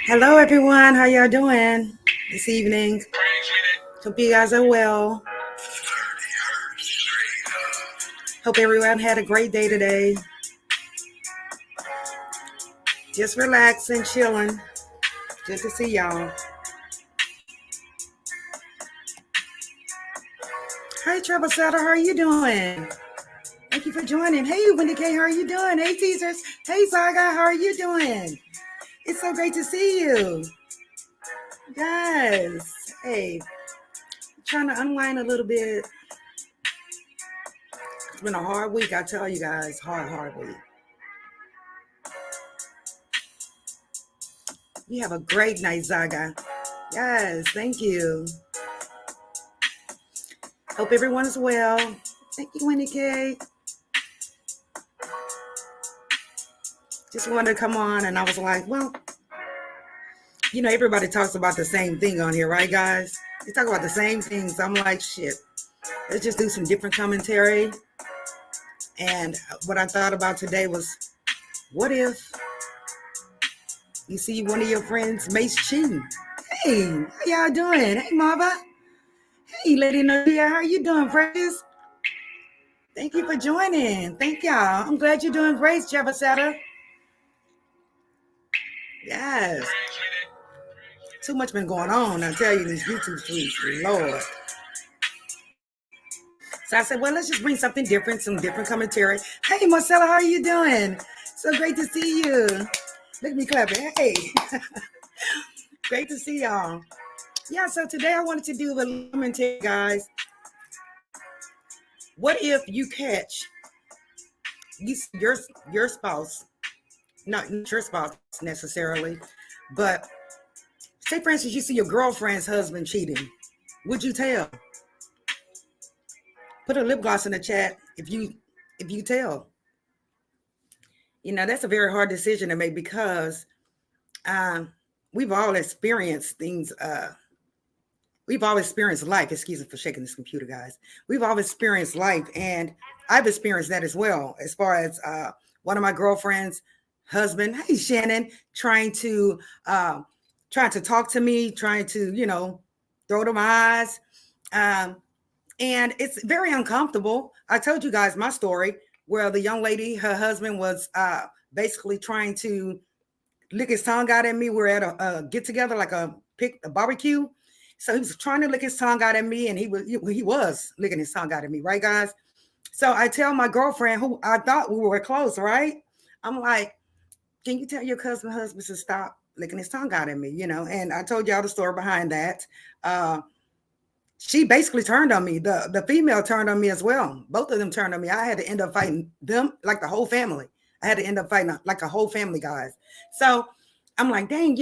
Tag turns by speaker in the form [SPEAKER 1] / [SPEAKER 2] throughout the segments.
[SPEAKER 1] Hello, everyone. How y'all doing this evening? Hope you guys are well. Hope everyone had a great day today. Just relaxing, chilling. Good to see y'all. Hi, Trevor Sutter. How are you doing? Thank you for joining. Hey, Wendy K. How are you doing? Hey, Teasers. Hey, Saga. How are you doing? It's so great to see you. Yes. Hey, trying to unwind a little bit. It's been a hard week, I tell you guys. Hard week. You have a great night, Zaga. Yes, thank you. Hope everyone is well. Thank you, Wendy K. Just wanted to come on, and I was like, well, everybody talks about the same thing on here, right, guys? They talk about the same things. I'm like, shit, let's just do some different commentary. And what I thought about today was, what if you see one of your friends mace cheating? Hey, how y'all doing? Hey, Marva. Hey, Lady Nadia, how you doing, Precious? Thank you for joining. Thank y'all. I'm glad you're doing great, Jeffersetta. Yes. Too much been going on, I tell you, these YouTube streets, Lord. So I said, well, let's just bring something different, some different commentary. Hey, Marcella, how are you doing? So great to see you. Look at me clapping. Hey. Great to see y'all. Yeah, so today I wanted to do a commentary, guys. What if you catch your spouse, not your spouse necessarily, but say, for instance, you see your girlfriend's husband cheating. Would you tell? Put a lip gloss in the chat if you tell. That's a very hard decision to make because we've all experienced things. We've all experienced life. Excuse me for shaking this computer, guys. We've all experienced life, and I've experienced that as well. As far as one of my girlfriend's husband, hey Shannon, trying to talk to me, trying to throw to my eyes, and it's very uncomfortable. I told you guys my story where the young lady, her husband was basically trying to lick his tongue out at me. We're at a get together, like a barbecue. So he was trying to lick his tongue out at me, and he was licking his tongue out at me, right, guys? So I tell my girlfriend, who I thought we were close, right? I'm like, can you tell your cousin husband to stop licking his tongue out at me? And I told y'all the story behind that. She basically turned on me. The female turned on me as well. Both of them turned on me. I had to end up fighting them, like the whole family. I had to end up fighting like a whole family, guys. So I'm like, dang,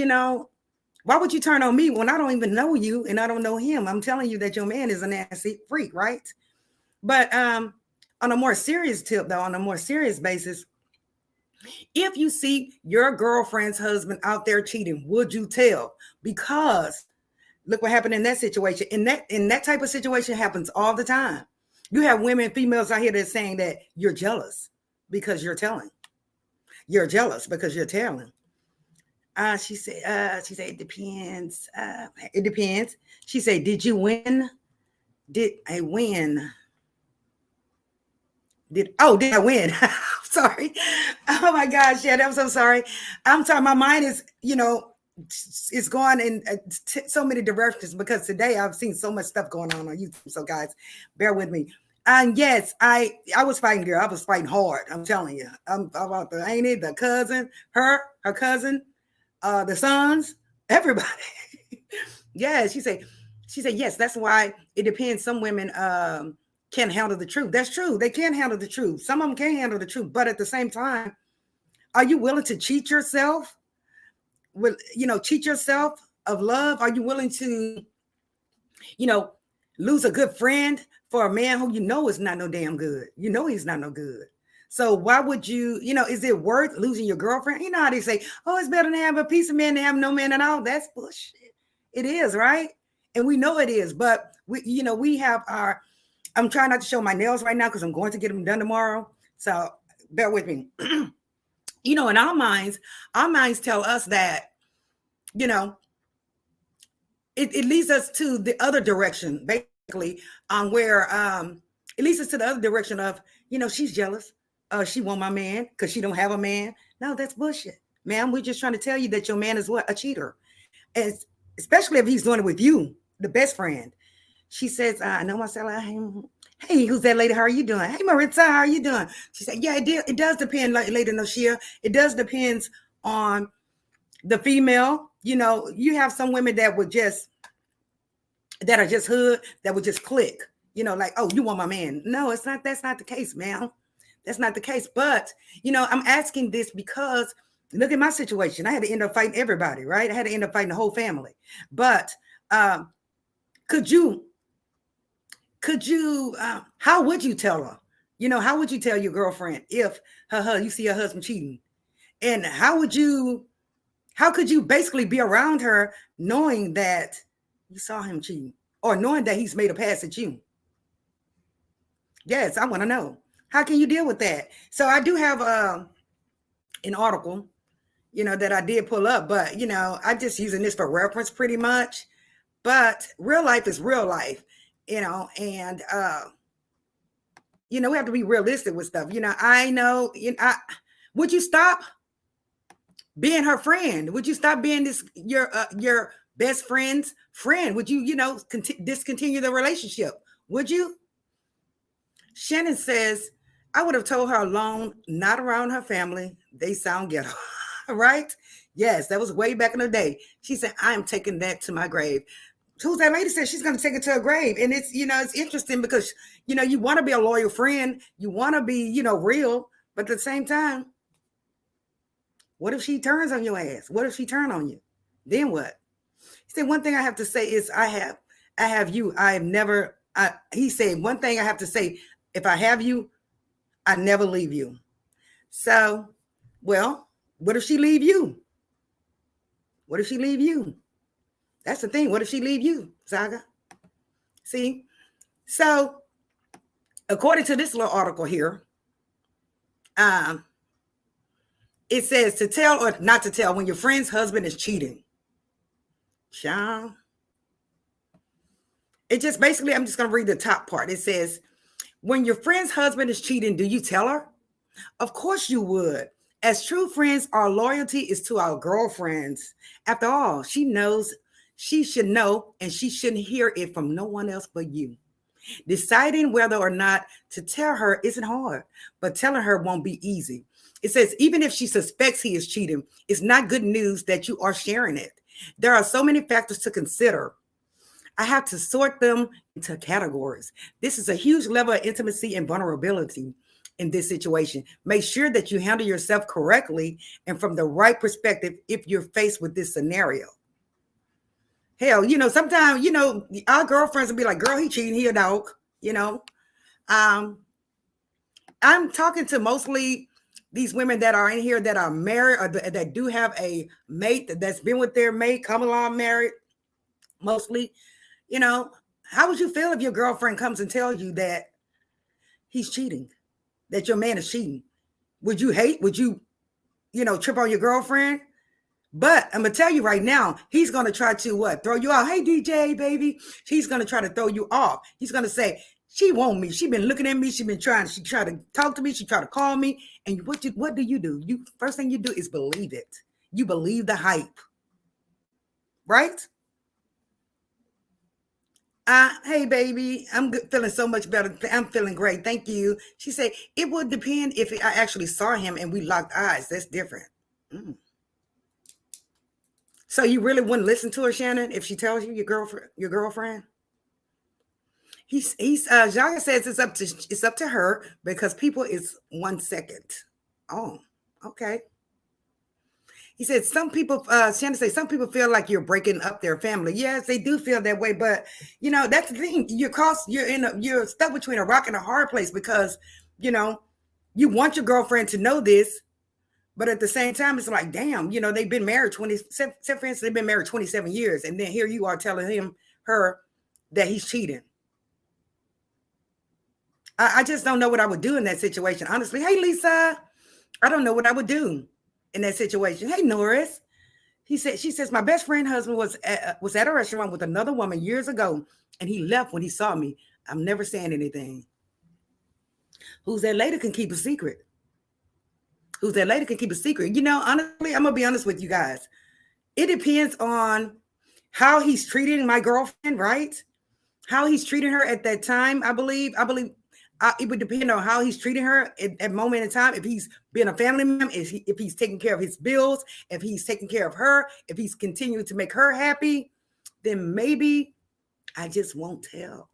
[SPEAKER 1] why would you turn on me when I don't even know you and I don't know him? I'm telling you that your man is a nasty freak, right? But on a more serious tip, though, on a more serious basis, if you see your girlfriend's husband out there cheating, would you tell? Because look what happened in that situation. In that type of situation happens all the time. You have women, females out here that's saying that you're jealous because you're telling. You're jealous because you're telling. She said, it depends. It depends. She said, did you win? Did I win? Did I win? Sorry. Oh my gosh. Yeah, I'm so sorry. I'm sorry. My mind is, it's going in so many directions because today I've seen so much stuff going on YouTube. So guys, bear with me. And yes, I was fighting, girl. I was fighting hard. I'm telling you. I'm about the cousin, her cousin, the sons, everybody. Yeah, she said, yes, that's why it depends. Some women can't handle the truth. That's true. They can't handle the truth. Some of them can't handle the truth. But at the same time, are you willing to cheat yourself? Cheat yourself of love? Are you willing to, lose a good friend for a man who is not no damn good? He's not no good. So why would you, is it worth losing your girlfriend? You know how they say, oh, it's better to have a piece of man than have no man at all. That's bullshit. It is, right? And we know it is. But we have I'm trying not to show my nails right now because I'm going to get them done tomorrow. So bear with me. In our minds tell us that you know, it leads us to the other direction, basically, where it leads us to the other direction of, she's jealous. She want my man because she don't have a man. No, that's bullshit. Ma'am, we're just trying to tell you that your man is what? A cheater. And especially if he's doing it with you, the best friend. She says, I know myself. Hey, who's that lady? How are you doing? Hey, Maritza, how are you doing? She said, yeah, it does depend, like Lady Noshia. It does depend on the female. You have some women that are just hood, that would just click, like, oh, you want my man. No, it's not. That's not the case, ma'am. That's not the case. But, I'm asking this because look at my situation. I had to end up fighting everybody, right? I had to end up fighting the whole family. But could you, how would you tell her? How would you tell your girlfriend if you see her husband cheating? And how could you basically be around her knowing that you saw him cheating or knowing that he's made a pass at you? Yes, I want to know. How can you deal with that? So I do have an article, that I did pull up, but, I'm just using this for reference pretty much. But real life is real life, and, we have to be realistic with stuff. I know, would you stop being her friend? Would you stop being your best friend's friend? Would you, discontinue the relationship? Would you? Shannon says, I would have told her alone, not around her family. They sound ghetto, right? Yes, that was way back in the day. She said, I am taking that to my grave. Who's that lady said she's going to take it to her grave? And it's, it's interesting because, you want to be a loyal friend. You want to be, real. But at the same time, what if she turns on your ass? What if she turn on you? Then what? He said, one thing I have to say is I have you. He said, one thing I have to say, if I have you, I never leave you. So, well, what if she leave you? What if she leave you? That's the thing. What if she leave you, Zaga? See? So, according to this little article here, it says to tell or not to tell when your friend's husband is cheating. Child. It just basically, I'm just going to read the top part. It says, when your friend's husband is cheating, do you tell her? Of course you would. As true friends, our loyalty is to our girlfriends. After all, she should know, and she shouldn't hear it from no one else but you. Deciding whether or not to tell her isn't hard, but telling her won't be easy. It says, even if she suspects he is cheating, it's not good news that you are sharing it. There are so many factors to consider. I have to sort them into categories. This is a huge level of intimacy and vulnerability in this situation. Make sure that you handle yourself correctly and from the right perspective if you're faced with this scenario. Hell, sometimes, our girlfriends will be like, girl, he cheating, he a dog, I'm talking to mostly these women that are in here that are married or that do have a mate that's been with their mate, come along married, mostly. How would you feel if your girlfriend comes and tells you that he's cheating, that your man is cheating? Would you hate? Would you, trip on your girlfriend? But I'm going to tell you right now, he's going to try to what? Throw you off. Hey, DJ, baby. He's going to try to throw you off. He's going to say, she want me. She been looking at me. She tried to talk to me. She tried to call me. And what do? You first thing you do is believe it. You believe the hype. Right? Hey, baby, I'm feeling so much better. I'm feeling great. Thank you. She said, it would depend if I actually saw him and we locked eyes. That's different. So you really wouldn't listen to her, Shannon, if she tells you your girlfriend? Jaga says it's up to her because people is 1 second. Oh, okay. He said, some people, Shannon says, some people feel like you're breaking up their family. Yes, they do feel that way. But, that's the thing. You're stuck between a rock and a hard place because, you want your girlfriend to know this. But at the same time, it's like, damn, they've been married for instance, they've been married 27 years. And then here you are telling her that he's cheating. I just don't know what I would do in that situation. Honestly. Hey, Lisa, I don't know what I would do in that situation. Hey, Norris. She says, my best friend husband was at a restaurant with another woman years ago, and he left when he saw me. I'm never saying anything. Who's that lady can keep a secret? Who's that lady can keep a secret? You know, honestly, I'm gonna be honest with you guys. It depends on how he's treating my girlfriend, right? How he's treating her at that time. I believe it would depend on how he's treating her at moment in time. If he's being a family member, if he's taking care of his bills, if he's taking care of her, if he's continuing to make her happy, then maybe I just won't tell.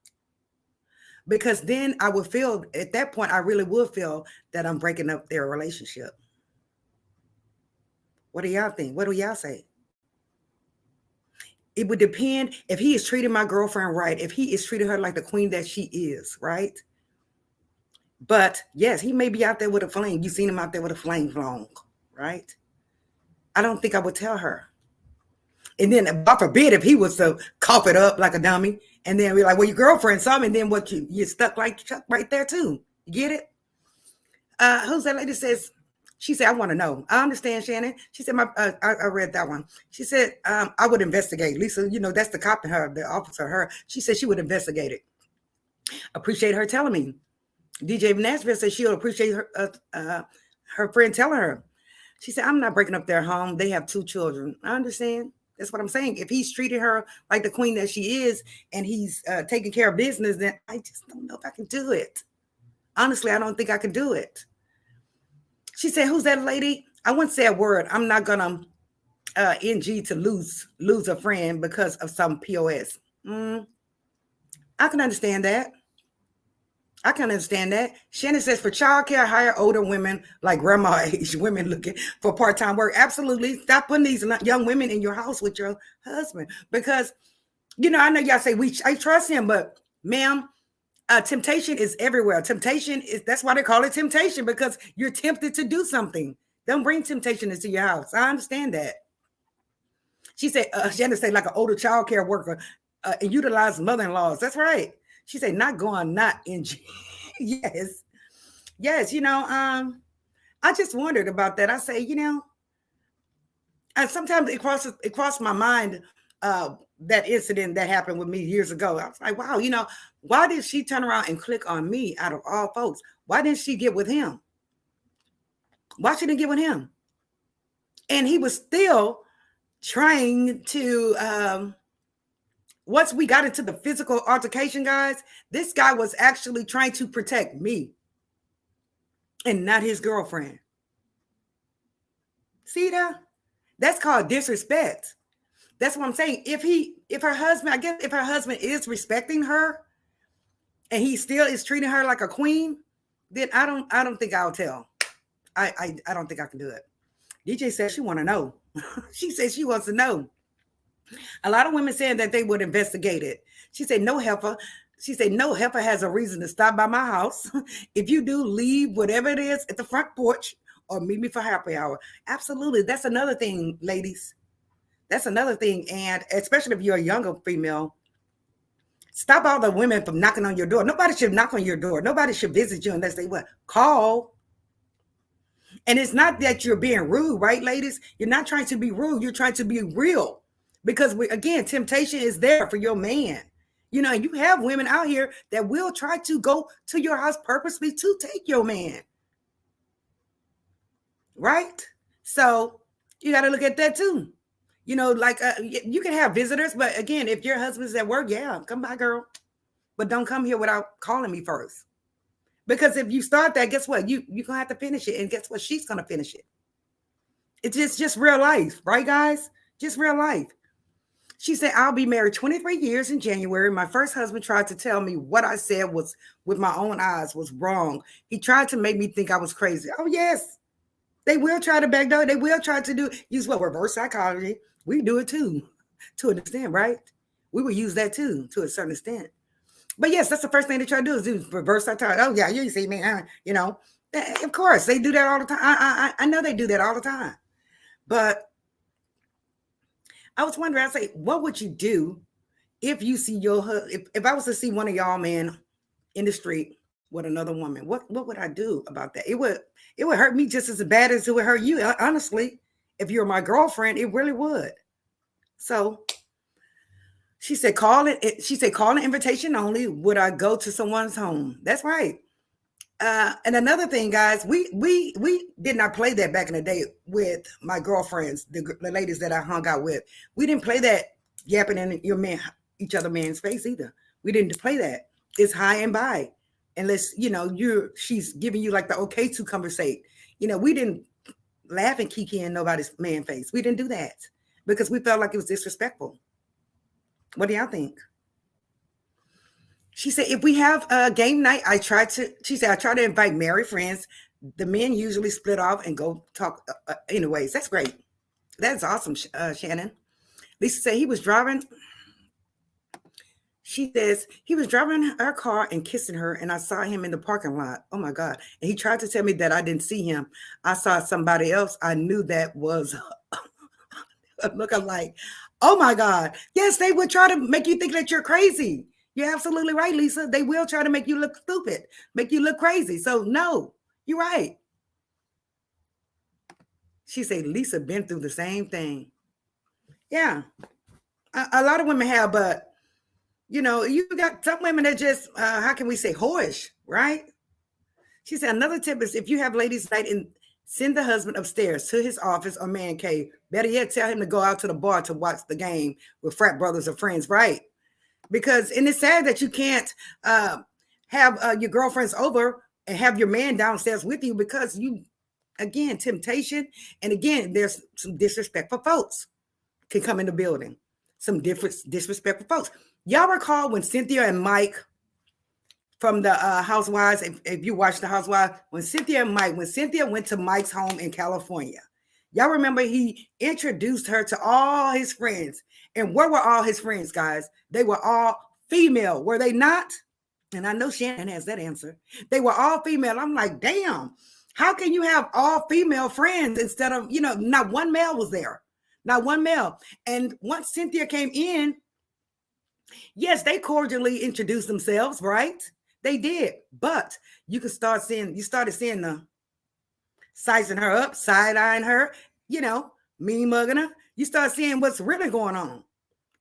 [SPEAKER 1] Because then I would feel, at that point, I really would feel that I'm breaking up their relationship. What do y'all think? What do y'all say? It would depend if he is treating my girlfriend right, if he is treating her like the queen that she is, right? But yes, he may be out there with a flame. You've seen him out there with a flame flown, right? I don't think I would tell her. And then, God forbid, if he was to cough it up like a dummy, and then be like, well, your girlfriend saw me, and then what, you're stuck like Chuck right there too. You get it? Who's that lady says, she said, I want to know. I understand, Shannon. She said, I read that one. She said, I would investigate. Lisa, you know, that's the cop in her, the officer, her. She said she would investigate it. Appreciate her telling me. DJ Nashville said she'll appreciate her friend telling her. She said, I'm not breaking up their home. They have 2 children. I understand. That's what I'm saying. If he's treating her like the queen that she is, and he's taking care of business, then I just don't know if I can do it. Honestly, I don't think I could do it. She said, who's that lady? I wouldn't say a word. I'm not gonna NG to lose a friend because of some POS. I can understand that. I can understand that. Shannon says, for childcare, hire older women like grandma age women looking for part-time work. Absolutely. Stop putting these young women in your house with your husband. Because, you know, I know y'all say I trust him, but ma'am, temptation is everywhere. Temptation is, that's why they call it temptation, because you're tempted to do something. Don't bring temptation into your house. I understand that. She said, Shannon said, like an older childcare worker and utilize mother-in-laws. That's right. She said, not in. Yes. You know, I just wondered about that. I say, you know, sometimes it crosses my mind, that incident that happened with me years ago. I was like, wow, you know, why did she turn around and click on me out of all folks? Why didn't she get with him? Why she didn't get with him? And he was still trying to, once we got into the physical altercation, guys, this guy was actually trying to protect me and not his girlfriend. See that? That's called disrespect. That's what I'm saying. If her husband is respecting her and he still is treating her like a queen, then I don't think I'll tell. I don't think I can do it. DJ says she want to know. She says she wants to know. A lot of women saying that they would investigate it. She said, no heifer. She said, no heifer has a reason to stop by my house. If you do, leave whatever it is at the front porch or meet me for happy hour. Absolutely. That's another thing, ladies. That's another thing. And especially if you're a younger female, stop all the women from knocking on your door. Nobody should knock on your door. Nobody should visit you unless they what? Call. And it's not that you're being rude, right, ladies? You're not trying to be rude. You're trying to be real. Because again, temptation is there for your man. You know, you have women out here that will try to go to your house purposely to take your man. Right? So you got to look at that too. You know, like you can have visitors, but again, if your husband's at work, yeah, come by, girl. But don't come here without calling me first. Because if you start that, guess what? You're going to have to finish it. And guess what? She's going to finish it. It's just real life, right, guys? Just real life. She said, I'll be married 23 years in January. My first husband tried to tell me what I said was with my own eyes was wrong. He tried to make me think I was crazy. Oh, yes. They will try to backdoor. They will try to use what? Reverse psychology. We do it too, to an extent, right? We will use that too, to a certain extent. But yes, that's the first thing they try to do reverse psychology. Oh, yeah, you see me, you know. Of course, they do that all the time. I know they do that all the time. But I was wondering, I say, what would you do if you see your husband? If I was to see one of y'all men in the street with another woman, what would I do about that? It would hurt me just as bad as it would hurt you, honestly. If you're my girlfriend, it really would. So she said, call it. She said, call an invitation only. Would I go to someone's home? That's right. And another thing, guys, we did not play that back in the day with my girlfriends, the ladies that I hung out with. We didn't play that yapping in each other man's face either. We didn't play that. It's high and by, unless she's giving you like the okay to conversate. We didn't laugh and kiki in nobody's man face. We didn't do that because we felt like it was disrespectful. What do y'all think? She said, if we have a game night, I try to invite married friends. The men usually split off and go talk anyways. That's great. That's awesome, Shannon. Lisa said he was driving. She says he was driving her car and kissing her, and I saw him in the parking lot. Oh, my God. And he tried to tell me that I didn't see him. I saw somebody else. I knew that was looking like, oh, my God. Yes, they would try to make you think that you're crazy. You're absolutely right, Lisa. They will try to make you look stupid, make you look crazy. So, no, you're right. She said, Lisa been through the same thing. Yeah, a lot of women have, but, you got some women that just, how can we say, whorish, right? She said, another tip is if you have ladies' night and send the husband upstairs to his office or man cave. Better yet, tell him to go out to the bar to watch the game with frat brothers or friends, right? And it's sad that you can't have your girlfriends over and have your man downstairs with you because again, temptation. And again, there's some disrespectful folks can come in the building. Some disrespectful folks. Y'all recall when Cynthia and Mike from the Housewives, if you watch the Housewives, when Cynthia went to Mike's home in California, y'all remember he introduced her to all his friends. And where were all his friends, guys? They were all female, were they not? And I know Shannon has that answer. They were all female. I'm like, damn, how can you have all female friends instead of, not one male was there. Not one male. And once Cynthia came in, yes, they cordially introduced themselves, right? They did. But you started seeing the sizing her up, side-eyeing her, mean mugging her. You start seeing what's really going on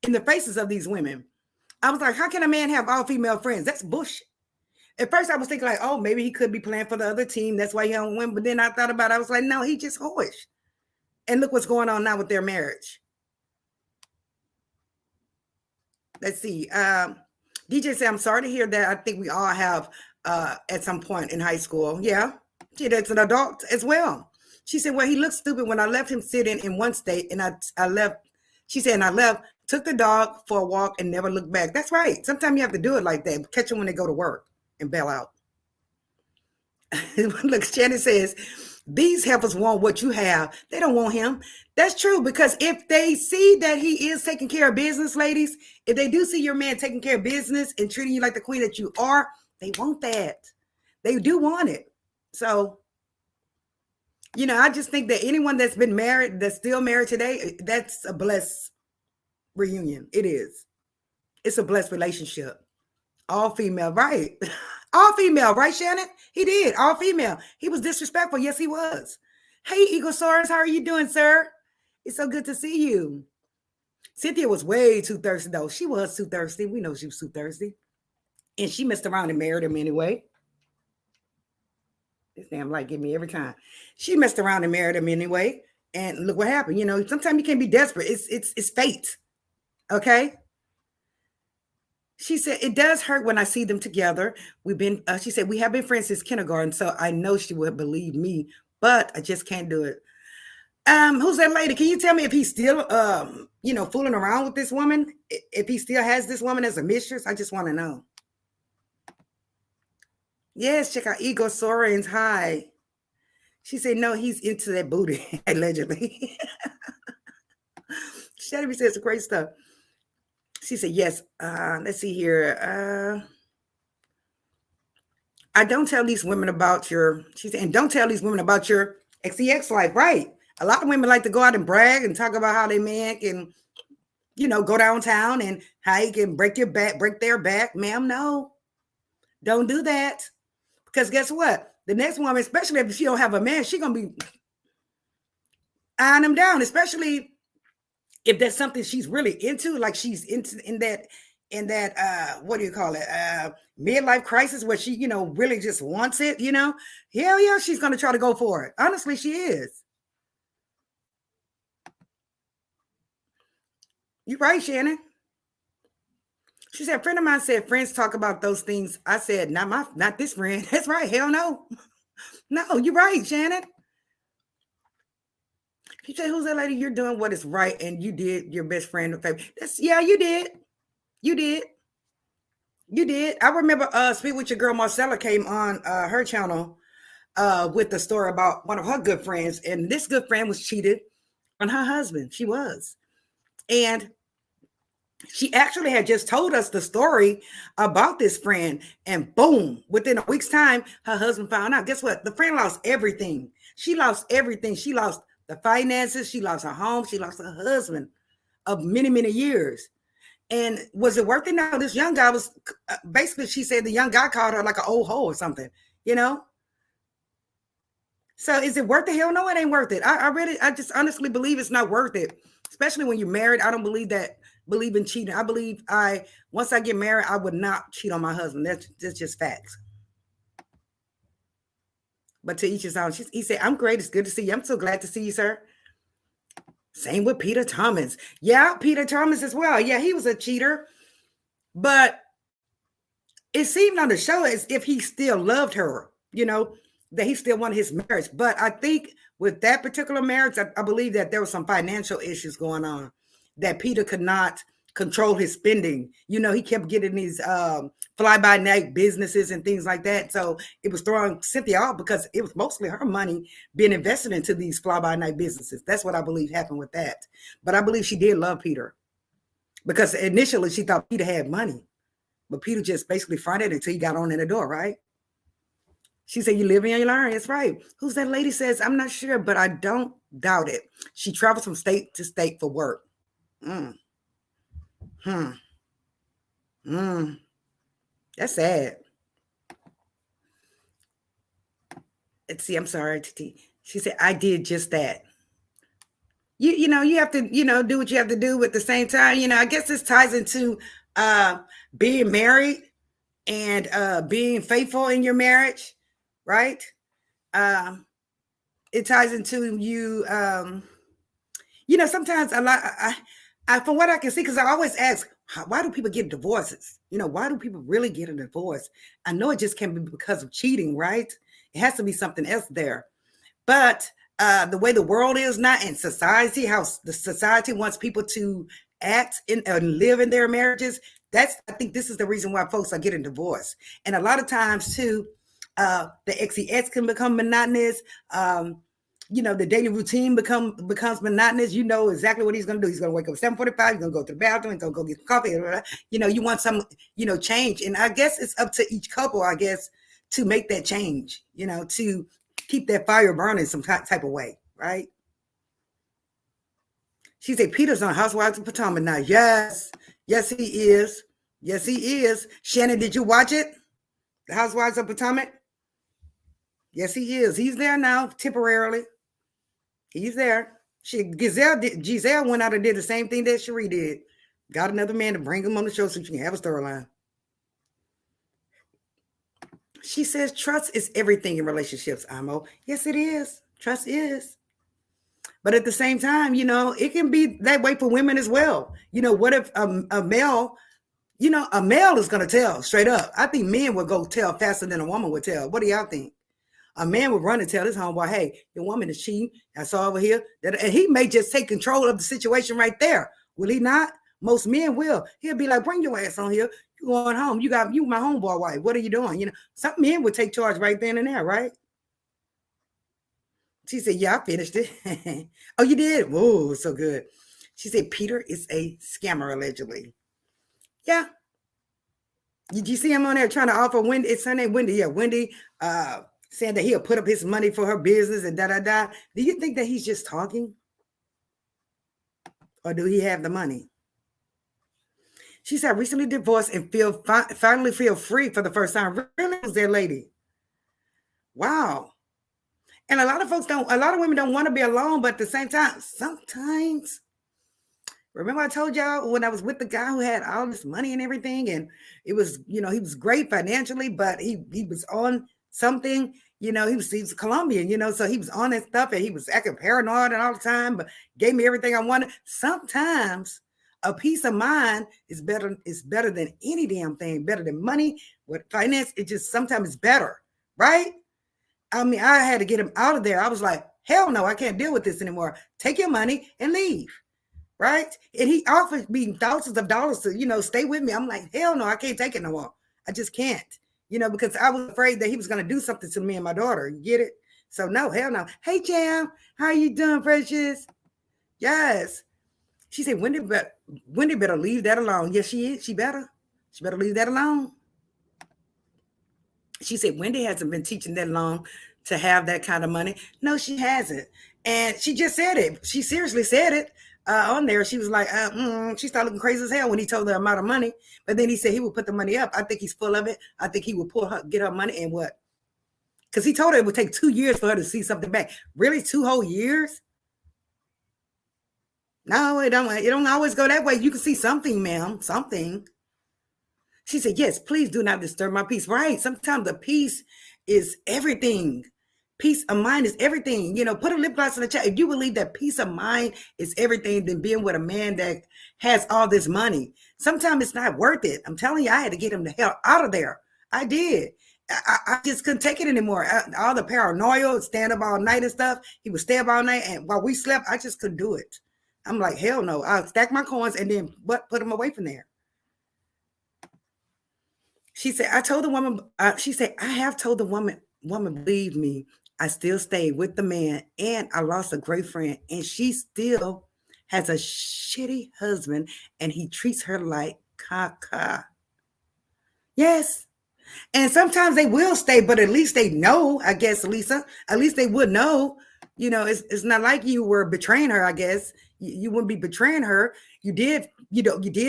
[SPEAKER 1] in the faces of these women. I was like, how can a man have all female friends? That's bullshit. At first I was thinking like, oh, maybe he could be playing for the other team. That's why he don't win. But then I thought about it. I was like, no, he just whorish. And look what's going on now with their marriage. Let's see. DJ said, I'm sorry to hear that. I think we all have at some point in high school. Yeah. That's an adult as well. She said, well, he looked stupid when I left him sitting in one state and I left. She said, and I left, took the dog for a walk and never looked back. That's right. Sometimes you have to do it like that. Catch them when they go to work and bail out. Look, Shannon says, these helpers want what you have. They don't want him. That's true, because if they see that he is taking care of business, ladies, if they do see your man taking care of business and treating you like the queen that you are, they want that. They do want it. So, I just think that anyone that's been married, that's still married today, that's a blessed reunion. It is. It's a blessed relationship. All female, right? All female, right, Shannon? He did. All female. He was disrespectful. Yes, he was. Hey, Eaglesaurus, how are you doing, sir? It's so good to see you. Cynthia was way too thirsty, though. She was too thirsty. We know she was too thirsty. And she messed around and married him anyway. This damn light get me every time. She messed around and married him anyway. And look what happened. Sometimes you can't be desperate. It's fate. Okay? She said, it does hurt when I see them together. She said, we have been friends since kindergarten, so I know she would believe me, but I just can't do it. Who's that lady? Can you tell me if he's still, fooling around with this woman? If he still has this woman as a mistress? I just want to know. Yes, check out Ego Soren's. Hi. She said, no, he's into that booty, allegedly. Shelby says some great stuff. She said, yes. Let's see here. I don't tell these women about she said, and don't tell these women about your XEX life, right? A lot of women like to go out and brag and talk about how they man can, go downtown and how he can break their back. Ma'am, no. Don't do that. Because guess what? The next woman, especially if she don't have a man, she's going to be, eyeing him down, especially if that's something she's really into, like she's into in that what do you call it? Midlife crisis where she, really just wants it, hell yeah, she's gonna try to go for it. Honestly, she is. You're right, Shannon. She said, a friend of mine said, friends talk about those things. I said, not this friend. That's right. Hell no. No, you're right, Shannon. She said, who's that lady? You're doing what is right, and you did your best friend a favor. Yeah, you did. You did. You did. I remember Speak With Your Girl Marcella came on her channel with the story about one of her good friends, and this good friend was cheated on her husband. She was. And she actually had just told us the story about this friend, and boom, within a week's time, her husband found out. Guess what? The friend lost everything. She lost everything. She lost the finances. She lost her home. She lost her husband of many, many years. And was it worth it? No, this young guy was basically, she said the young guy called her like an old hoe or something, So is it worth it? Hell no, it ain't worth it. I just honestly believe it's not worth it, especially when you're married. I don't believe in cheating. I believe once I get married, I would not cheat on my husband. That's just facts. But to each his own. He said, I'm great. It's good to see you. I'm so glad to see you, sir. Same with Peter Thomas. Yeah, Peter Thomas as well. Yeah, he was a cheater. But it seemed on the show as if he still loved her, that he still wanted his marriage. But I think with that particular marriage, I believe that there were some financial issues going on, that Peter could not control his spending. He kept getting these fly-by-night businesses and things like that. So it was throwing Cynthia off because it was mostly her money being invested into these fly-by-night businesses. That's what I believe happened with that. But I believe she did love Peter because initially she thought Peter had money, but Peter just basically fronted until he got on in the door, right? She said, you live and you learn. That's right. Who's that lady? Says, I'm not sure, but I don't doubt it. She travels from state to state for work. That's sad. Let's see. I'm sorry, Titi. She said, I did just that. You have to, do what you have to do at the same time. I guess this ties into being married and being faithful in your marriage, right? It ties into you. Sometimes I from what I can see, because I always ask, why do people get divorces? Why do people really get a divorce? I know it just can't be because of cheating, right? It has to be something else there. But the way the world is now, and society, how the society wants people to act and live in their marriages, I think this is the reason why folks are getting divorced. And a lot of times too, the XEX can become monotonous. The daily routine becomes monotonous. You know exactly what he's going to do. He's going to wake up at 7:45. He's going to go to the bathroom. He's going to go get some coffee. You want some, change. And I guess it's up to each couple, to make that change, to keep that fire burning some type of way, right? She said, Peter's on Housewives of Potomac now. Yes, he is. Yes, he is. Shannon, did you watch it? The Housewives of Potomac? Yes, he is. He's there now, temporarily. He's there. Giselle went out and did the same thing that Cherie did. Got another man to bring him on the show so she can have a storyline. She says trust is everything in relationships, Amo. Yes, it is. Trust is. But at the same time, it can be that way for women as well. What if a male, a male is going to tell straight up? I think men would go tell faster than a woman would tell. What do y'all think? A man would run and tell his homeboy, hey, your woman is cheating. I saw over here. And he may just take control of the situation right there. Will he not? Most men will. He'll be like, bring your ass on here. You going home. You my homeboy wife. What are you doing? Some men would take charge right then and there, right? She said, yeah, I finished it. Oh, you did? Whoa, so good. She said, Peter is a scammer, allegedly. Yeah. Did you see him on there trying to offer Wendy? It's her name, Wendy. Yeah, Wendy saying that he'll put up his money for her business and da-da-da. Do you think that he's just talking? Or do he have the money? She said, recently divorced and finally feel free for the first time. Really? Was that lady? Wow. And a lot of women don't want to be alone, but at the same time, sometimes, remember I told y'all when I was with the guy who had all this money and everything, and it was, he was great financially, but he was on something, he was Colombian, so he was on that stuff and he was acting paranoid and all the time, but gave me everything I wanted. Sometimes a peace of mind is better than any damn thing, better than money, with finance. It just sometimes it's better, right? I mean, I had to get him out of there. I was like, hell no, I can't deal with this anymore. Take your money and leave. Right. And he offered me thousands of dollars to, stay with me. I'm like, hell no, I can't take it no more. I just can't, because I was afraid that he was going to do something to me and my daughter. You get it? So no, hell no. Hey, Jam, how you doing, precious? Yes. She said, Wendy better leave that alone. Yes, she is. She better leave that alone. She said, Wendy hasn't been teaching that long to have that kind of money. No, she hasn't. And she just said it. She seriously said it on there. She was like, she started looking crazy as hell when he told her the amount of money. But then he said he would put the money up. I think he's full of it. I think he would get her money and what? Because he told her it would take 2 years for her to see something back. Really? 2 whole years? No, it don't always go that way. You can see something, ma'am. Something. She said, yes, please do not disturb my peace. Right. Sometimes the peace is everything. Peace of mind is everything. Put a lip gloss in the chat. If you believe that peace of mind is everything, then being with a man that has all this money, sometimes it's not worth it. I'm telling you, I had to get him the hell out of there. I did. I just couldn't take it anymore. All the paranoia, stand up all night and stuff. He would stay up all night. And while we slept, I just couldn't do it. I'm like, hell no. I'll stack my coins and then put them away from there. She said, I told the woman, I have told the woman, believe me, I still stayed with the man and I lost a great friend. And she still has a shitty husband and he treats her like caca. Yes. And sometimes they will stay, but at least they know, I guess, Lisa, at least they would know. It's not like you were betraying her, I guess. You wouldn't be betraying her. You did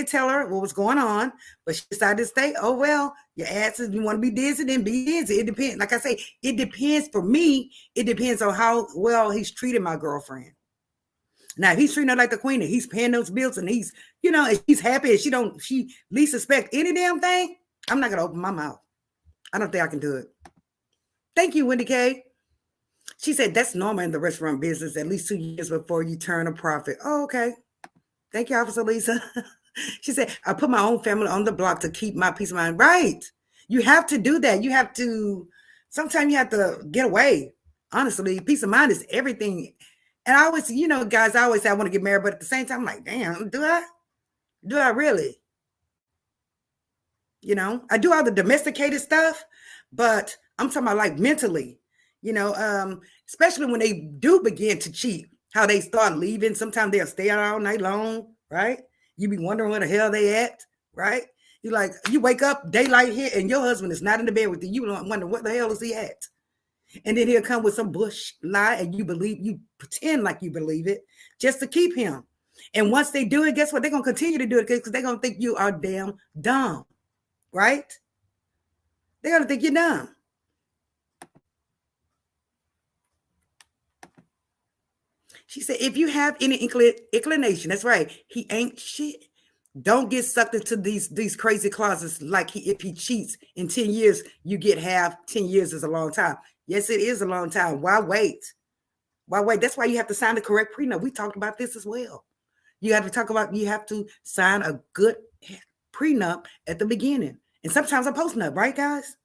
[SPEAKER 1] tell her what was going on, but she decided to stay. Oh, well, your ass is, you want to be dizzy, then be dizzy. It depends. Like I say, it depends for me. It depends on how well he's treated my girlfriend. Now, if he's treating her like the queen and he's paying those bills and he's, if he's happy and she least suspect any damn thing, I'm not going to open my mouth. I don't think I can do it. Thank you, Wendy K. She said, that's normal in the restaurant business, at least 2 years before you turn a profit. Oh, okay. Thank you, Officer Lisa. She said, I put my own family on the block to keep my peace of mind. Right. You have to do that. Sometimes you have to get away. Honestly, peace of mind is everything. And I always, guys, I always say I want to get married, but at the same time, I'm like, damn, do I? Do I really? I do all the domesticated stuff, but I'm talking about like mentally, especially when they do begin to cheat, how they start leaving. Sometimes they'll stay out all night long, right? You be wondering where the hell they at, right? You wake up, daylight hit, and your husband is not in the bed with you. You wonder what the hell is he at? And then he'll come with some bush lie, and you pretend like you believe it just to keep him. And once they do it, guess what? They're going to continue to do it because they're going to think you are damn dumb. Right? They're going to think you're dumb. She said, if you have any inclination, that's right. He ain't shit. Don't get sucked into these crazy clauses like if he cheats in 10 years, you get half. 10 years is a long time. Yes, it is a long time. Why wait? Why wait? That's why you have to sign the correct prenup. We talked about this as well. You have to sign a good prenup at the beginning. And sometimes a postnup, right, guys?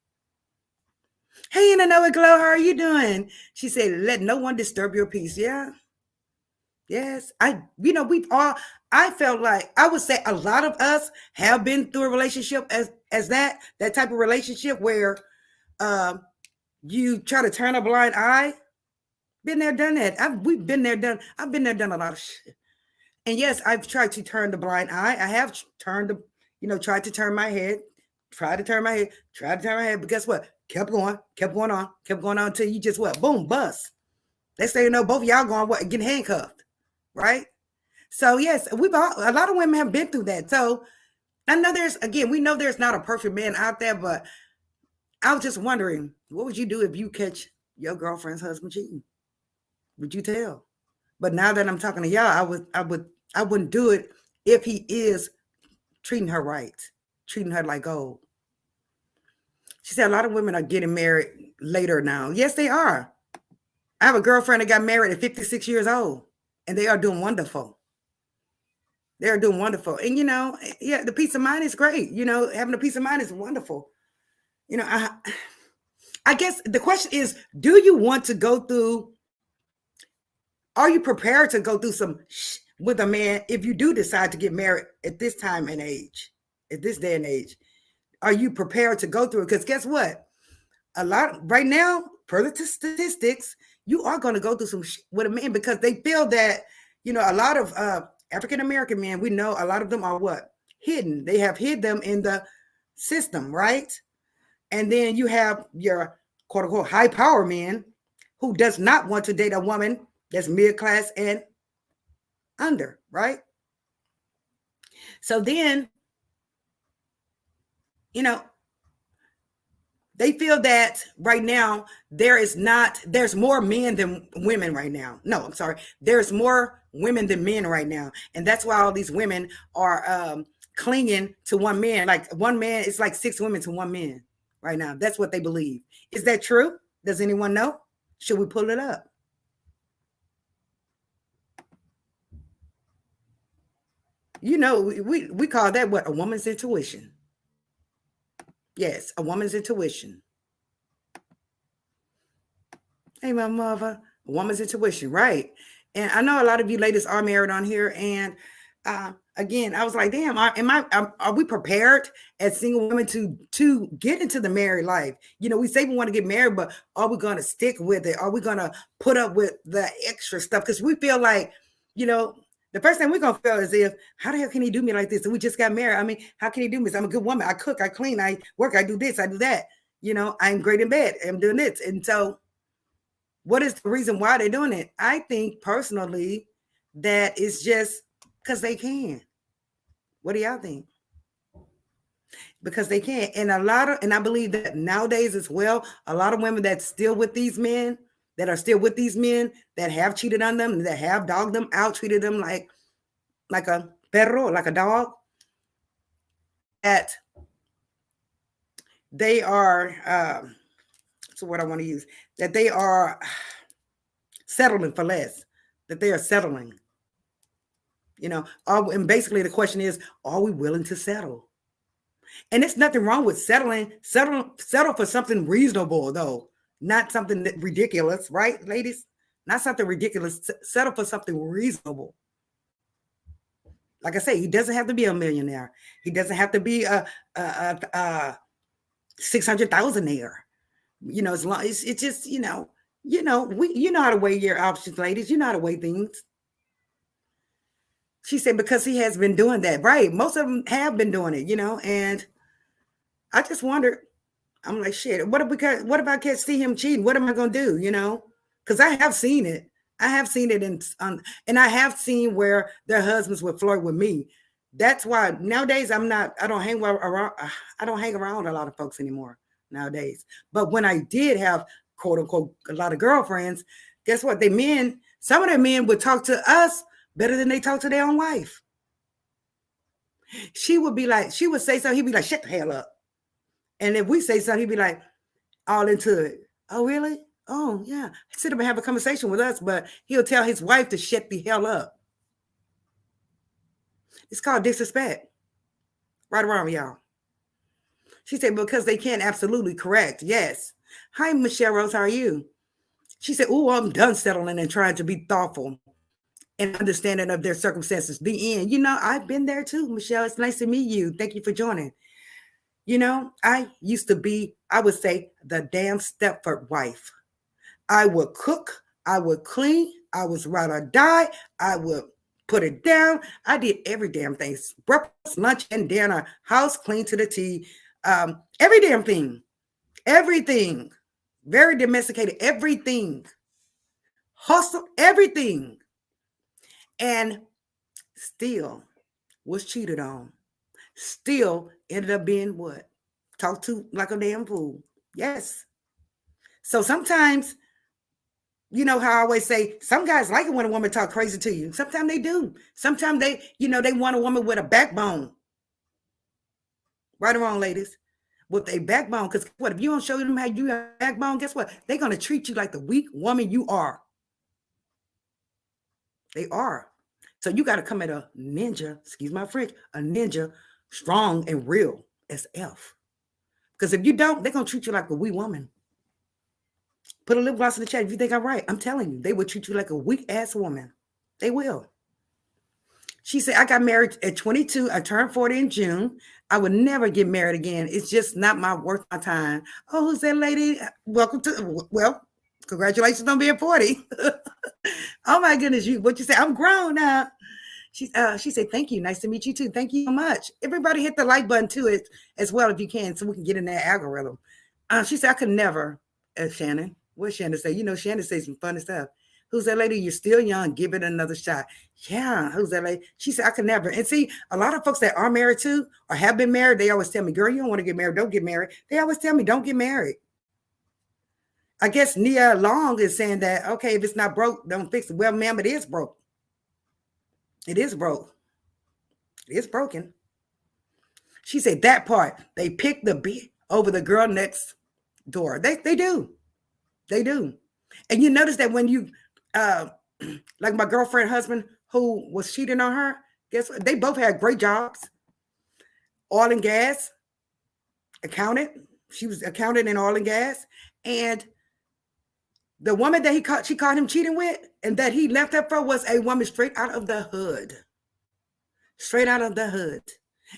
[SPEAKER 1] Hey, and I know it, Glow. How are you doing? She said, let no one disturb your peace. Yeah. Yes. I felt like, I would say a lot of us have been through a relationship as that type of relationship where you try to turn a blind eye. Been there, done that. I've been there, done a lot of shit. And yes, I've tried to turn the blind eye. I have tried to turn my head. Tried to turn my head, but guess what? Kept going on until you just what? Boom, bust. Next thing you know, both of y'all going getting handcuffed, right? So yes, a lot of women have been through that. So I know we know there's not a perfect man out there, but I was just wondering, what would you do if you catch your girlfriend's husband cheating? Would you tell? But now that I'm talking to y'all, I wouldn't do it if he is treating her right, treating her like gold. She said a lot of women are getting married later now. Yes, they are. I have a girlfriend that got married at 56 years old, and they are doing wonderful. They're doing wonderful. And, yeah, the peace of mind is great. Having a peace of mind is wonderful. I guess the question is, do you want to go through, are you prepared to go through some with a man if you do decide to get married at this time and age, at this day and age? Are you prepared to go through it? Because guess what? A lot right now, per the statistics, you are going to go through some with a man because they feel that, a lot of African-American men, we know a lot of them are what? Hidden. They have hid them in the system, right? And then you have your quote unquote high power man who does not want to date a woman that's mid-class and under, right? So then, they feel that right now there's more men than women right now. No, I'm sorry. There's more women than men right now. And that's why all these women are clinging to one man. Like one man, it's like 6 women to one man right now. That's what they believe. Is that true? Does anyone know? Should we pull it up? We call that what? A woman's intuition. Yes, a woman's intuition. Hey, my mother, a woman's intuition, right? And I know a lot of you ladies are married on here. And again, I was like, damn, are we prepared as single women to get into the married life? We say we want to get married, but are we going to stick with it? Are we going to put up with the extra stuff? Because we feel like, the first thing we're going to feel is if, how the hell can he do me like this? And we just got married. I mean, how can he do me? I'm a good woman. I cook, I clean, I work, I do this, I do that. I'm great in bed. I'm doing this. And so what is the reason why they're doing it? I think personally that it's just because they can. What do y'all think? Because they can. And I believe that nowadays as well, a lot of women that still with these men, that are still with these men that have cheated on them, that have dogged them out, treated them like a perro, like a dog, that they are, so what I want to use, that they are settling for less, that they are settling. And basically the question is, are we willing to settle? And it's nothing wrong with settling. Settle for something reasonable, though. Not something that ridiculous, right, ladies? Not something ridiculous. Settle for something reasonable. Like I say, he doesn't have to be a millionaire. He doesn't have to be a 600,000-aire. As long as it's just, you know how to weigh your options, ladies. You know how to weigh things. She said, because he has been doing that. Right. Most of them have been doing it, and I just wondered, I'm like, shit, what if I can't see him cheating? What am I going to do? Because I have seen it. I have seen it and I have seen where their husbands would flirt with me. That's why nowadays I don't hang around a lot of folks anymore nowadays. But when I did have quote unquote a lot of girlfriends, guess what? Some of the men would talk to us better than they talk to their own wife. She would say something, he'd be like, shut the hell up. And if we say something, he'd be like, all into it. Oh, really? Oh, yeah. Sit up and have a conversation with us, but he'll tell his wife to shut the hell up. It's called disrespect. Right around, y'all. She said, because they can't absolutely correct. Yes. Hi, Michelle Rose. How are you? She said, oh, I'm done settling and trying to be thoughtful and understanding of their circumstances. The end. I've been there too, Michelle. It's nice to meet you. Thank you for joining. I used to be, I would say, the damn Stepford wife. I would cook, I would clean, I was ride or die, I would put it down. I did every damn thing. Breakfast, lunch, and dinner, house clean to the T, every damn thing. Everything. Very domesticated, everything. Hustle, everything. And still was cheated on. Still ended up being what? Talked to like a damn fool. Yes. So sometimes You know how I always say, some guys like it when a woman talk crazy to you. Sometimes they do. Sometimes they, they want a woman with a backbone. Right or wrong, ladies? With a backbone. Because what, if you don't show them how you have a backbone, guess what? They're going to treat you like the weak woman you are. They are. So you got to come at a ninja, excuse my French, a ninja, strong and real as F. Because if you don't, they're going to treat you like a weak woman. Put a lip gloss in the chat if you think I'm right. I'm telling you, they will treat you like a weak ass woman. They will. She said, I got married at 22. I turned 40 in June. I would never get married again. It's just not worth my time. Oh, who's that lady? Welcome to, well, congratulations on being 40. Oh my goodness, what you say? I'm grown now. She said, thank you. Nice to meet you too. Thank you so much. Everybody hit the like button to it as well if you can, so we can get in that algorithm. She said, I could never, Shannon. What Shannon say? Shannon say some funny stuff. Who's that lady? You're still young. Give it another shot. Yeah. Who's that lady? She said, I could never. And see, a lot of folks that are married too or have been married, they always tell me, girl, you don't want to get married. Don't get married. They always tell me, don't get married. I guess Nia Long is saying that, okay, if it's not broke, don't fix it. Well, ma'am, it is broke. It is broke. It's broken. She said that part. They pick the B over the girl next door. They do. They do. And you notice that when you, like my girlfriend husband who was cheating on her, guess what? They both had great jobs. Oil and gas, accountant. She was accountant in oil and gas. And the woman that she caught him cheating with and that he left her for was a woman straight out of the hood. Straight out of the hood.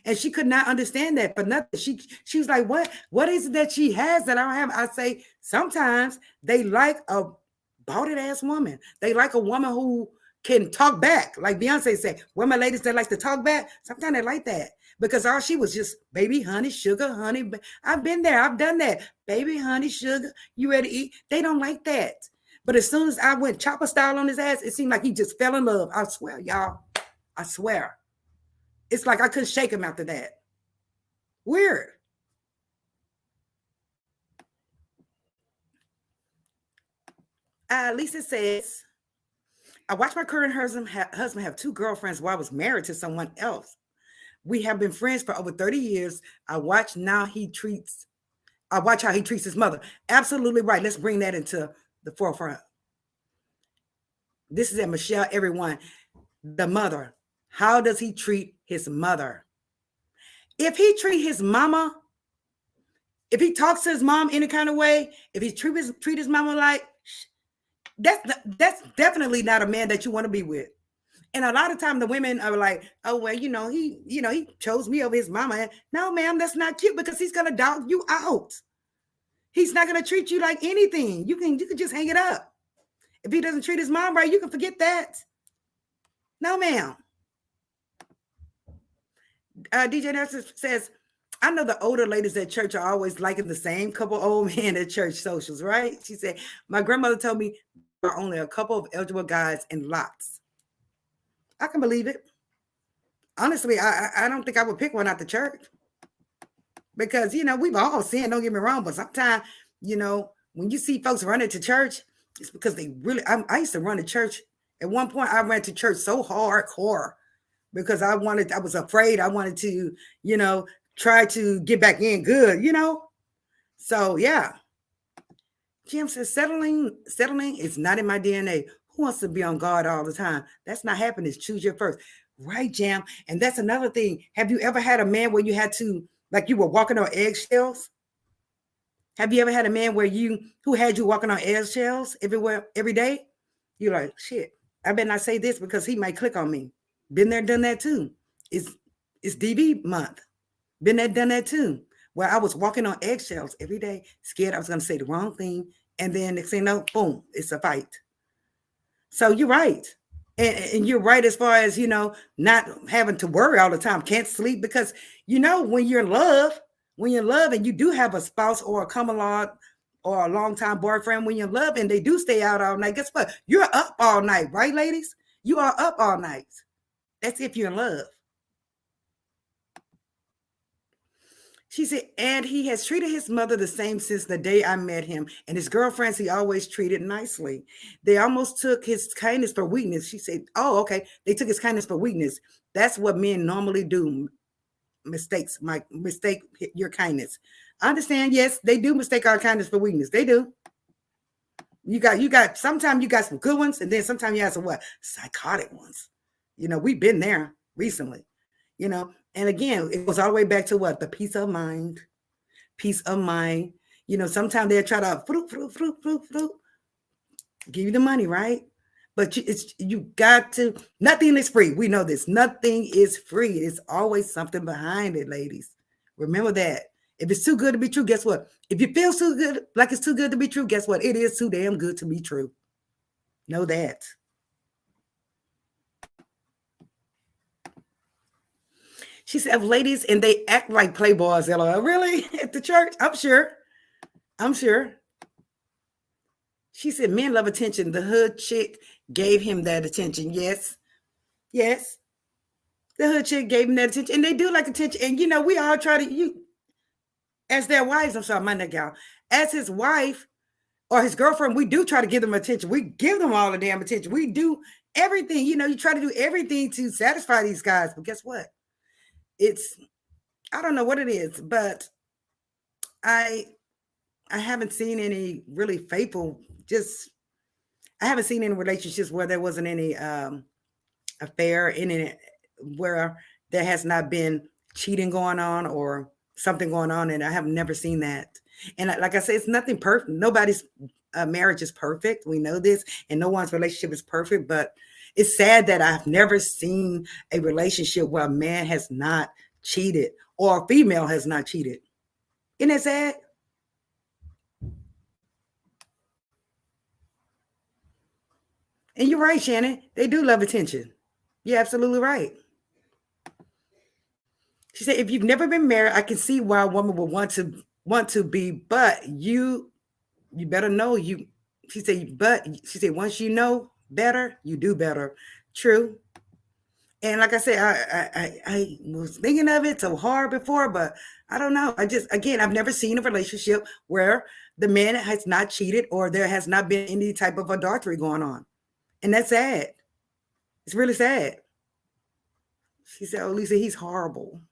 [SPEAKER 1] And she could not understand that for nothing. She was like, what is it that she has that I don't have? I say, sometimes they like a bought-it ass woman. They like a woman who can talk back. Like Beyonce said, women, ladies that like to talk back, sometimes they like that. Because all she was just baby, honey, sugar, honey. I've been there. I've done that. Baby, honey, sugar, you ready to eat? They don't like that. But as soon as I went chopper style on his ass, it seemed like he just fell in love. I swear, y'all. I swear. It's like I couldn't shake him after that. Weird. Lisa says, I watched my current husband have two girlfriends while I was married to someone else. We have been friends for over 30 years. I watch how he treats his mother. Absolutely right. Let's bring that into the forefront. This is at Michelle, everyone. The mother. How does he treat his mother? If he treat his mama, if he talks to his mom any kind of way, if he treat his mama like, that's definitely not a man that you want to be with. And a lot of times the women are like, oh, well, he chose me over his mama. No, ma'am, that's not cute because he's going to dog you out. He's not going to treat you like anything. You can just hang it up. If he doesn't treat his mom right, you can forget that. No, ma'am. DJ Nurse says, I know the older ladies at church are always liking the same couple old men at church socials, right? She said, my grandmother told me there are only a couple of eligible guys in lots. I can believe it. Honestly, I don't think I would pick one out the church. Because, we've all sinned, don't get me wrong. But sometimes, when you see folks running to church, it's because they really, I used to run to church. At one point, I ran to church so hardcore because I was afraid. I wanted to, try to get back in good, So, yeah. Jim says, settling is not in my DNA. Who wants to be on guard all the time? That's not happening. Choose your first. Right, Jam. And that's another thing. Have you ever had a man where you had to, like you were walking on eggshells? Have you ever had a man who had you walking on eggshells everywhere, every day? You're like, shit, I better not say this because he might click on me. Been there, done that too. It's DV month. Been there, done that too. Where I was walking on eggshells every day, scared I was going to say the wrong thing. And then next thing you know, boom, it's a fight. So you're right. And you're right as far as, not having to worry all the time, can't sleep because, when you're in love and you do have a spouse or a come along or a longtime boyfriend, when you're in love and they do stay out all night, guess what? You're up all night, right, ladies? You are up all night. That's if you're in love. She said, and he has treated his mother the same since the day I met him. And his girlfriends, he always treated nicely. They almost took his kindness for weakness. She said, oh, okay. They took his kindness for weakness. That's what men normally do. Mistake your kindness. I understand. Yes, they do mistake our kindness for weakness. They do. Sometimes you got some good ones, and then sometimes you have some what? Psychotic ones. We've been there recently, and again, it goes all the way back to what? The peace of mind. Sometimes they'll try to give you the money, right? But you got to, nothing is free. We know this. Nothing is free. It's always something behind it, ladies. Remember that. If it's too good to be true, guess what? If you feel too good, like it's too good to be true, guess what? It is too damn good to be true. Know that. She said, ladies, and they act like playboys, LOL. Really? At the church? I'm sure. She said, men love attention. The hood chick gave him that attention. Yes. The hood chick gave him that attention. And they do like attention. And, we all try to, as their wives, I'm sorry, my neck, y'all. As his wife or his girlfriend, we do try to give them attention. We give them all the damn attention. We do everything. You try to do everything to satisfy these guys. But guess what? I don't know what it is, but I haven't seen any really faithful, I haven't seen any relationships where there wasn't any affair in it, where there has not been cheating going on or something going on. And I have never seen that. And like I said, it's nothing perfect. Nobody's marriage is perfect. We know this, and no one's relationship is perfect, but it's sad that I've never seen a relationship where a man has not cheated or a female has not cheated. Isn't that sad? And you're right, Shannon. They do love attention. You're absolutely right. She said, if you've never been married, I can see why a woman would want to be, but you better know you. She said, once you know better, you do better. True. And like I said, I was thinking of it so hard before, but I don't know. I've never seen a relationship where the man has not cheated or there has not been any type of adultery going on. And that's sad. It's really sad. She said, oh, Lisa, he's horrible.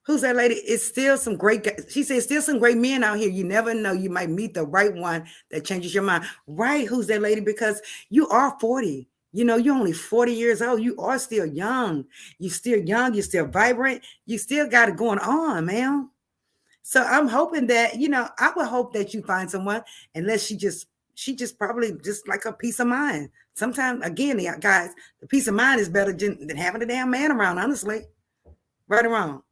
[SPEAKER 1] Who's that lady? It's still some great, she said, still some great men out here. You never know. You might meet the right one that changes your mind. Right. Who's that lady? Because you are 40. You're only 40 years old. You are still young. You're still young. You're still vibrant. You still got it going on, man. So I'm hoping that, I would hope that you find someone, unless she just probably just like a peace of mind. Sometimes, again, guys, the peace of mind is better than having a damn man around, honestly. Right or wrong.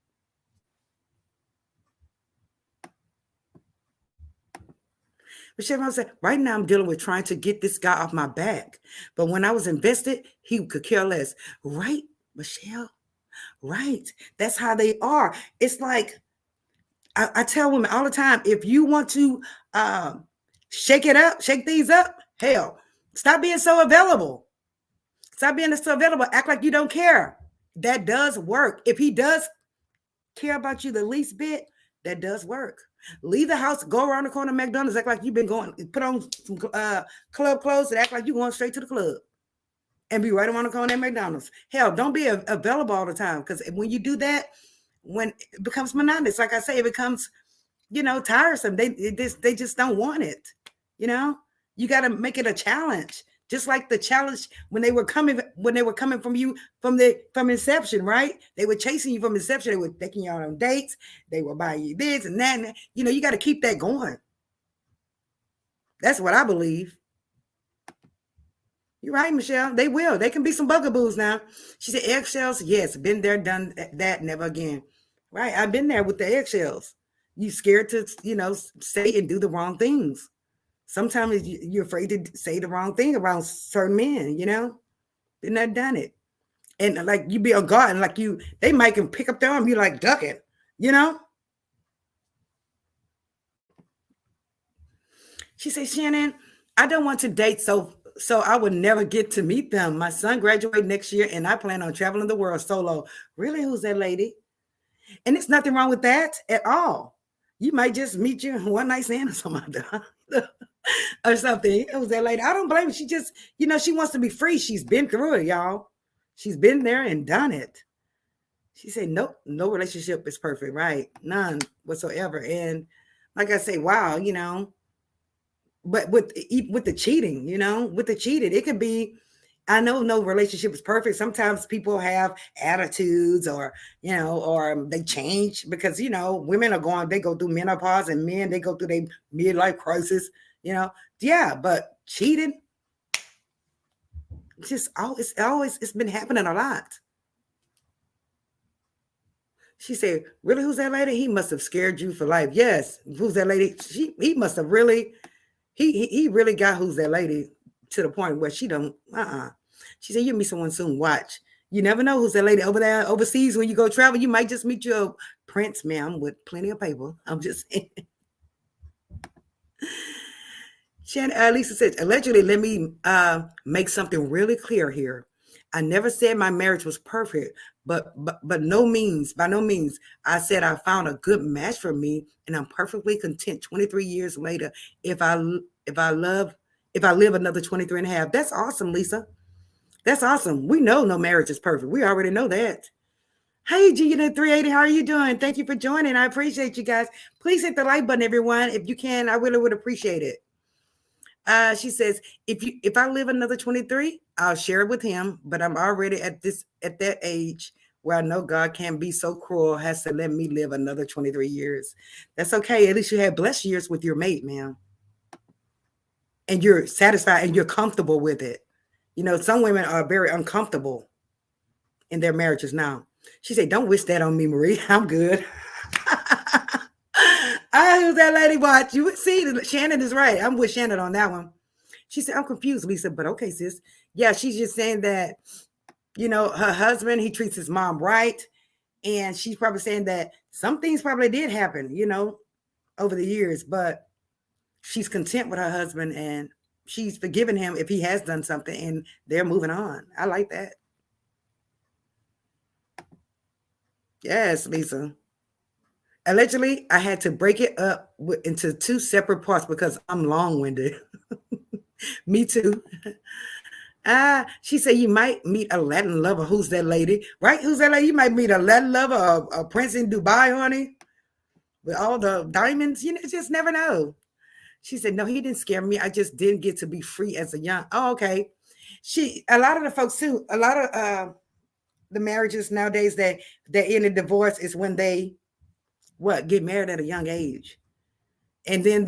[SPEAKER 1] Michelle said, right now I'm dealing with trying to get this guy off my back. But when I was invested, he could care less. Right, Michelle? Right. That's how they are. It's like, I tell women all the time, if you want to shake things up, hell, stop being so available. Stop being so available. Act like you don't care. That does work. If he does care about you the least bit, that does work. Leave the house, go around the corner of McDonald's, act like you've been going, put on some club clothes and act like you're going straight to the club and be right around the corner at McDonald's. Hell, don't be available all the time, because when you do that, when it becomes monotonous, like I say, it becomes, tiresome. They just don't want it. You got to make it a challenge. Just like the challenge when they were coming from you from inception, right? They were chasing you from inception. They were taking you out on dates. They were buying you this and that. And, you got to keep that going. That's what I believe. You're right, Michelle. They will. They can be some bugaboos now. She said eggshells. Yes, been there, done that, never again. Right. I've been there with the eggshells. You scared to, say and do the wrong things. Sometimes you're afraid to say the wrong thing around certain men, Been there, done it. And like you be on guard, and like they might can pick up their arm, you like duck it, She says, Shannon, I don't want to date, so I would never get to meet them. My son graduates next year and I plan on traveling the world solo. Really? Who's that lady? And there's nothing wrong with that at all. You might just meet you one night stand or something like that. Or something. It was that lady. I don't blame her. She just, she wants to be free. She's been through it, y'all. She's been there and done it. She said, nope, no relationship is perfect, right? None whatsoever. And like I say, wow, but with the cheating, with the cheated, it could be, I know no relationship is perfect. Sometimes people have attitudes or they change because, women they go through menopause, and men, they go through their midlife crisis, Yeah, but cheating, it's been happening a lot. She said, really, who's that lady? He must have scared you for life. Yes. Who's that lady? He must have really, he really got who's that lady to the point where she don't, She said, you'll meet someone soon. Watch. You never know who's that lady over there overseas. When you go travel, you might just meet you a prince, ma'am, with plenty of paper. I'm just saying. Lisa said, allegedly, let me make something really clear here. I never said my marriage was perfect, but by no means, I said I found a good match for me, and I'm perfectly content 23 years later if I live another 23 and a half. That's awesome, Lisa. That's awesome. We know no marriage is perfect. We already know that. Hey, Unit 380, how are you doing? Thank you for joining. I appreciate you guys. Please hit the like button, everyone. If you can, I really would appreciate it. She says, if I live another 23, I'll share it with him. But I'm already at that age where I know God can't be so cruel, has to let me live another 23 years. That's okay. At least you had blessed years with your mate, ma'am. And you're satisfied and you're comfortable with it. Some women are very uncomfortable in their marriages now. She said, don't wish that on me, Marie. I'm good. I heard that lady watch. You would see, Shannon is right. I'm with Shannon on that one. She said, I'm confused, Lisa, but okay, sis. Yeah, she's just saying that, her husband, he treats his mom right. And she's probably saying that some things probably did happen, over the years, but she's content with her husband and she's forgiven him if he has done something, and they're moving on. I like that. Yes, Lisa. Allegedly, I had to break it up into two separate parts because I'm long-winded. Me too. She said you might meet a Latin lover. Who's that lady? Right? Who's that lady? You might meet a Latin lover, a prince in Dubai, honey, with all the diamonds. Just never know. She said, no, he didn't scare me. I just didn't get to be free as a young. Oh, okay. A lot of the folks too, a lot of the marriages nowadays that end in divorce is when they get married at a young age. And then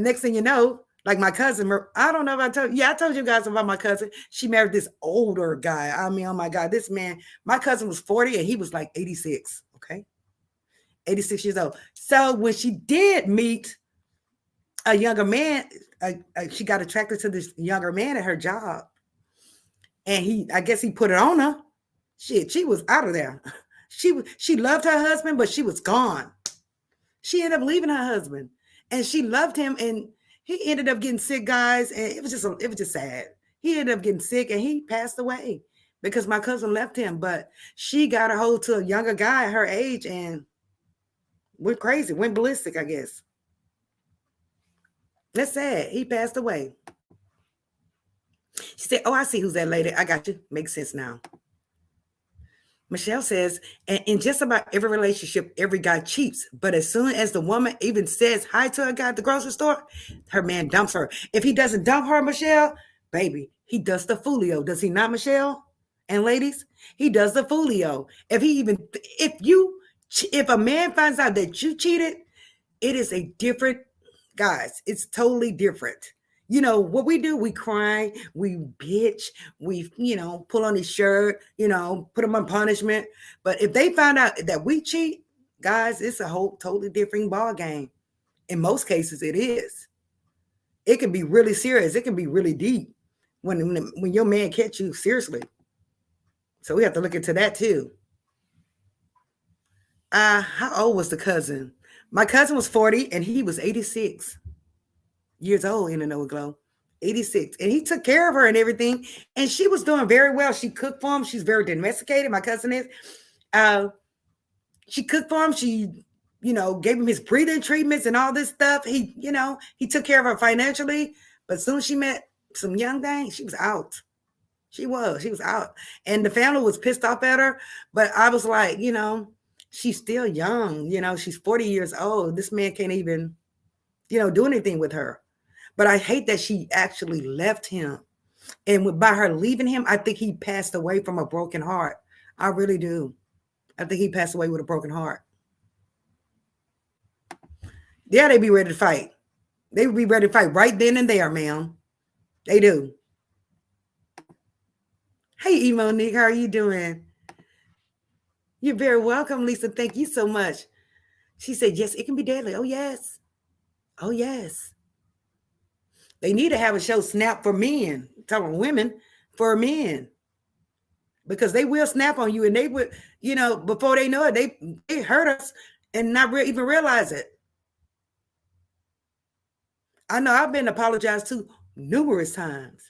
[SPEAKER 1] next thing you know, like my cousin, I don't know if I told you. Yeah, I told you guys about my cousin. She married this older guy. I mean, oh my God, this man, my cousin was 40 and he was like 86. Okay. 86 years old. So when she did meet a younger man, she got attracted to this younger man at her job. And I guess he put it on her. Shit, she was out of there. She loved her husband, but she was gone. She ended up leaving her husband, and she loved him, and he ended up getting sick, guys. And it was just sad. He ended up getting sick, and he passed away because my cousin left him. But she got a hold to a younger guy her age and went crazy, went ballistic, I guess. That's sad. He passed away. She said, oh, I see who's that lady. I got you. Makes sense now. Michelle says, and in just about every relationship, every guy cheats. But as soon as the woman even says hi to a guy at the grocery store, her man dumps her. If he doesn't dump her, Michelle, baby, he does the folio. Does he not, Michelle? And ladies, he does the folio. If a man finds out that you cheated, it is a different, guys, it's totally different. What we do, we cry, we bitch, we, pull on his shirt, put him on punishment. But if they find out that we cheat, guys, it's a whole totally different ball game. In most cases, it is. It can be really serious. It can be really deep when your man catch you seriously. So we have to look into that too. How old was the cousin? My cousin was 40 and he was 86 years old in the Noah Glow. 86. And he took care of her and everything. And she was doing very well. She cooked for him. She's very domesticated. My cousin is. She cooked for him. She, gave him his breathing treatments and all this stuff. He took care of her financially. But as soon as she met some young thing, she was out. She was out. And the family was pissed off at her. But I was like, she's still young. She's 40 years old. This man can't even, do anything with her. But I hate that she actually left him. And by her leaving him, I think he passed away from a broken heart. I really do. I think he passed away with a broken heart. Yeah, they be ready to fight. They would be ready to fight right then and there, ma'am. They do. Hey, Monique, how are you doing? You're very welcome, Lisa. Thank you so much. She said, yes, it can be deadly. Oh, yes. Oh, yes. They need to have a show snap for men. Telling women for men. Because they will snap on you, and they would, before they know it, they hurt us and not even realize it. I know I've been apologized to numerous times.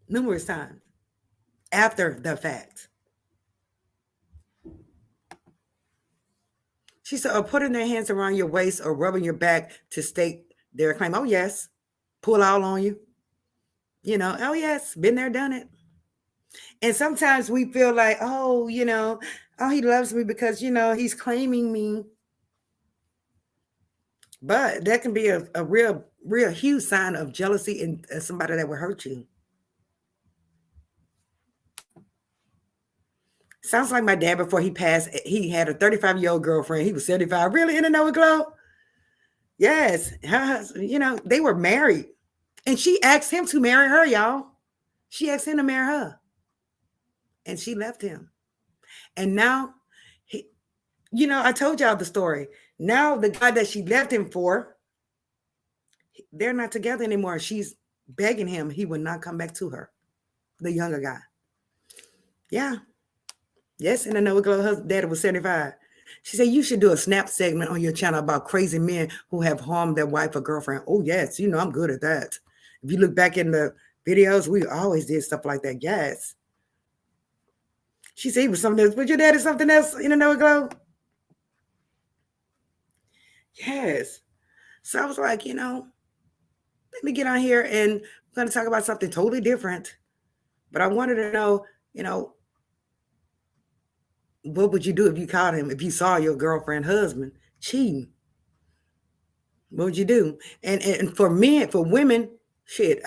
[SPEAKER 1] Numerous times after the fact. She said, or putting their hands around your waist or rubbing your back to state their claim. Oh, yes. Pull out on you. Oh, yes. Been there, done it. And sometimes we feel like, oh, he loves me because, he's claiming me. But that can be a real huge sign of jealousy in somebody that will hurt you. Sounds like my dad before he passed. He had a 35-year-old girlfriend. He was 75. Really? In another glow? Yes. They were married. And she asked him to marry her, y'all. She asked him to marry her. And she left him. And now, I told y'all the story. Now the guy that she left him for, they're not together anymore. She's begging him he would not come back to her. The younger guy. Yeah. Yes, and I know her daddy was 75. She said, you should do a snap segment on your channel about crazy men who have harmed their wife or girlfriend. Oh, yes. I'm good at that. If you look back in the videos, we always did stuff like that. Yes. She said he was something else. Was your daddy something else in another glow? Yes. So I was like, let me get on here and we're going to talk about something totally different. But I wanted to know, what would you do if you caught him, if you saw your girlfriend, husband cheating? What would you do? And for men, for women, shit,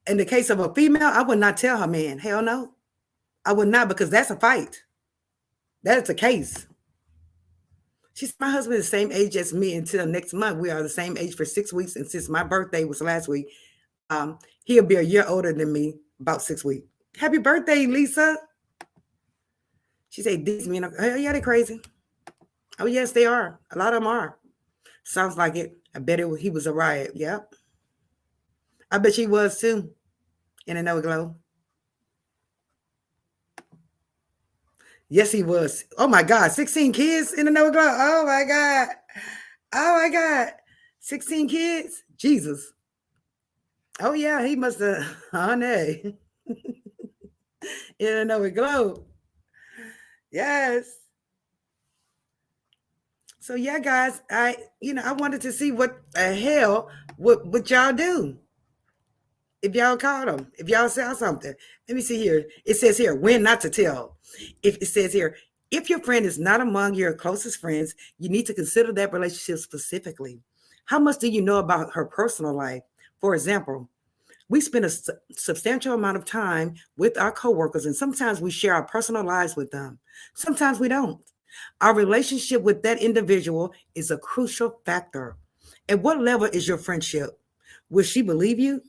[SPEAKER 1] in the case of a female, I would not tell her man. Hell no. I would not, because that's a fight. That is a case. She's my husband is the same age as me until next month. We are the same age for 6 weeks. And since my birthday was last week, he'll be a year older than me, about 6 weeks. Happy birthday, Lisa. She said, these men are, hell yeah, they're crazy. Oh, yes, they are. A lot of them are. Sounds like it. I bet he was a riot. Yep. I bet she was too. In another glow. Yes, he was. Oh my God. 16 kids in another glow. Oh my God. Oh my God. 16 kids. Jesus. Oh yeah, he must have, honey. In another glow. Yes. So yeah, guys, I wanted to see what the hell would y'all do if y'all caught them, if y'all saw something. Let me see here. It says here, when not to tell. If it says here, if your friend is not among your closest friends, you need to consider that relationship specifically. How much do you know about her personal life? For example, we spend a substantial amount of time with our coworkers, and sometimes we share our personal lives with them. Sometimes we don't. Our relationship with that individual is a crucial factor. At what level is your friendship? Will she believe you?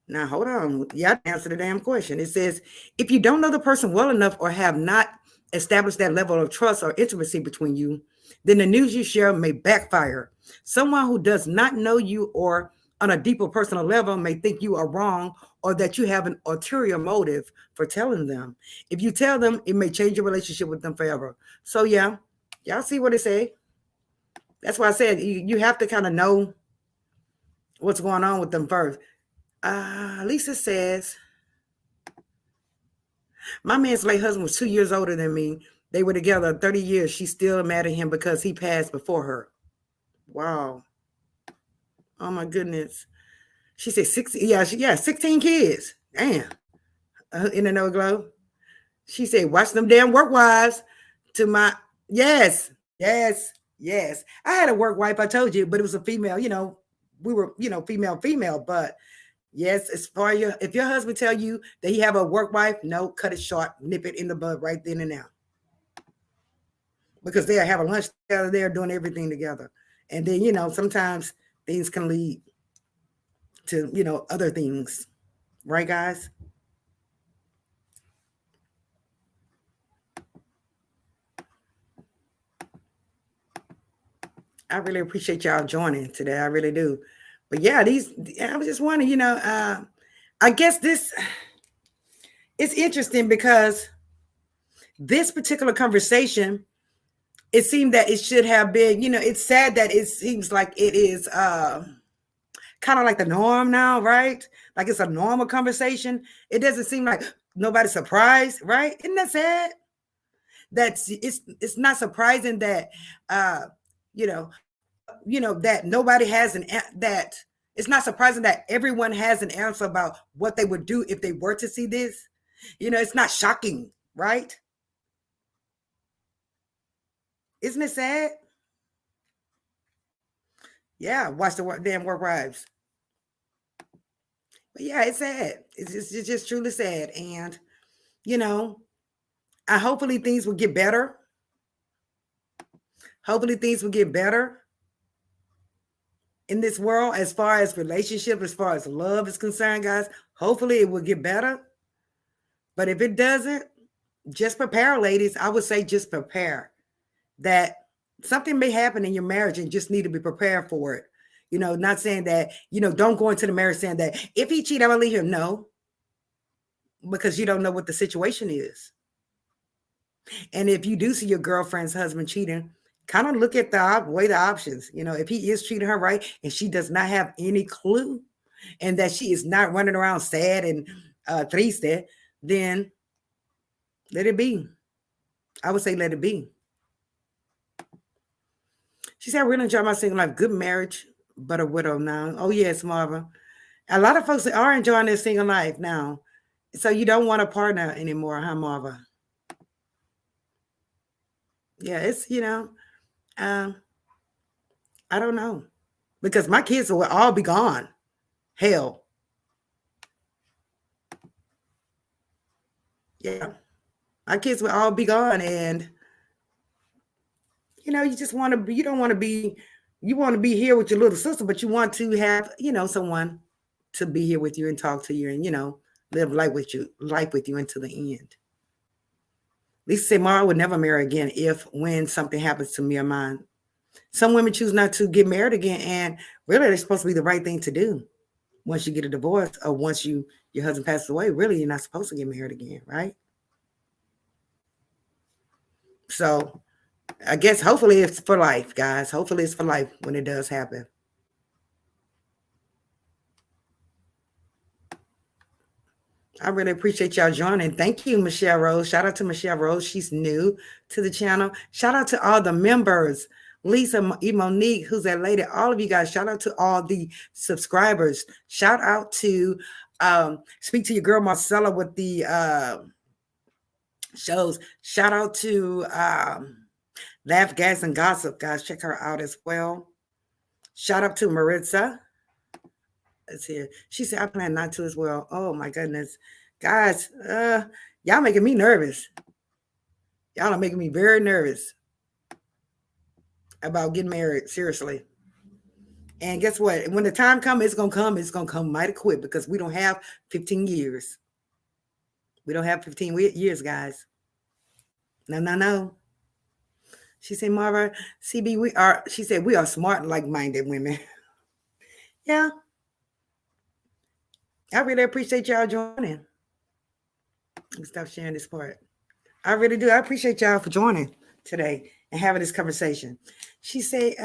[SPEAKER 1] Now, hold on. You have to answer the damn question. It says, if you don't know the person well enough or have not established that level of trust or intimacy between you, then the news you share may backfire. Someone who does not know you or on a deeper personal level may think you are wrong or that you have an ulterior motive for telling them. If you tell them, it may change your relationship with them forever. So yeah, y'all see what it say? That's why I said you have to kind of know what's going on with them first. Lisa says, My man's late husband was 2 years older than me. They were together 30 years. She's still mad at him because he passed before her. Wow. Oh my goodness. She said 16. Yeah, 16 kids. Damn. In the no glow. She said, watch them damn work wives to my yes, yes, yes. I had a work wife, I told you, but it was a female, we were, female, but yes, as far as if your husband tell you that he have a work wife, no, cut it short, nip it in the bud right then and now. Because they'll have a lunch together, they're doing everything together. And then, sometimes things can lead to, other things. Right, guys? I really appreciate y'all joining today. I really do. But yeah, I was just wondering, I guess it's interesting because this particular conversation, it seemed that it should have been, it's sad that it seems like it is kind of like the norm now, right? Like it's a normal conversation. It doesn't seem like nobody's surprised, right? Isn't that sad? It's not surprising that that nobody has that it's not surprising that everyone has an answer about what they would do if they were to see this. It's not shocking, right? Isn't it sad? Yeah, watch the damn work wives. But yeah, it's sad. It's just truly sad. And, hopefully things will get better. Hopefully things will get better in this world as far as relationship, as far as love is concerned, guys. Hopefully it will get better. But if it doesn't, just prepare, ladies. I would say just prepare that something may happen in your marriage and just need to be prepared for it. Not saying that, don't go into the marriage saying that if he cheat, I will leave him. No, because you don't know what the situation is. And if you do see your girlfriend's husband cheating, kind of look at weigh the options. If he is treating her right and she does not have any clue and that she is not running around sad and triste, then let it be. I would say let it be. She said, I really enjoy my single life. Good marriage, but a widow now. Oh, yes, Marva. A lot of folks are enjoying their single life now. So you don't want a partner anymore, huh, Marva? Yeah, it's, I don't know. Because my kids will all be gone. Hell. Yeah. My kids will all be gone. And, you just want to be, you don't want to be, you want to be here with your little sister, but you want to have, someone to be here with you and talk to you and, live life with you until the end. Lisa said, Mara would never marry again when something happens to me or mine. Some women choose not to get married again, and really, it's supposed to be the right thing to do. Once you get a divorce or once your husband passes away, really, you're not supposed to get married again, right? So I guess hopefully it's for life, guys. Hopefully it's for life when it does happen. I really appreciate y'all joining. Thank you, Michelle Rose. Shout out to Michelle Rose. She's new to the channel. Shout out to all the members. Lisa, Monique, who's that lady? All of you guys. Shout out to all the subscribers. Shout out to Speak to Your Girl Marcella with the shows. Shout out to Laugh, Gas, and Gossip, guys. Check her out as well. Shout out to Maritza. Let's see. She said, I plan not to as well. Oh my goodness. Guys, y'all making me nervous. Y'all are making me very nervous about getting married. Seriously. And guess what? When the time comes, it's gonna come. It's gonna come mighty quick because we don't have 15 years. We don't have 15 years, guys. No. She said, Marva, CB, she said, we are smart, like-minded women. Yeah. I really appreciate y'all joining. Let me stop sharing this part. I really do. I appreciate y'all for joining today and having this conversation. She said,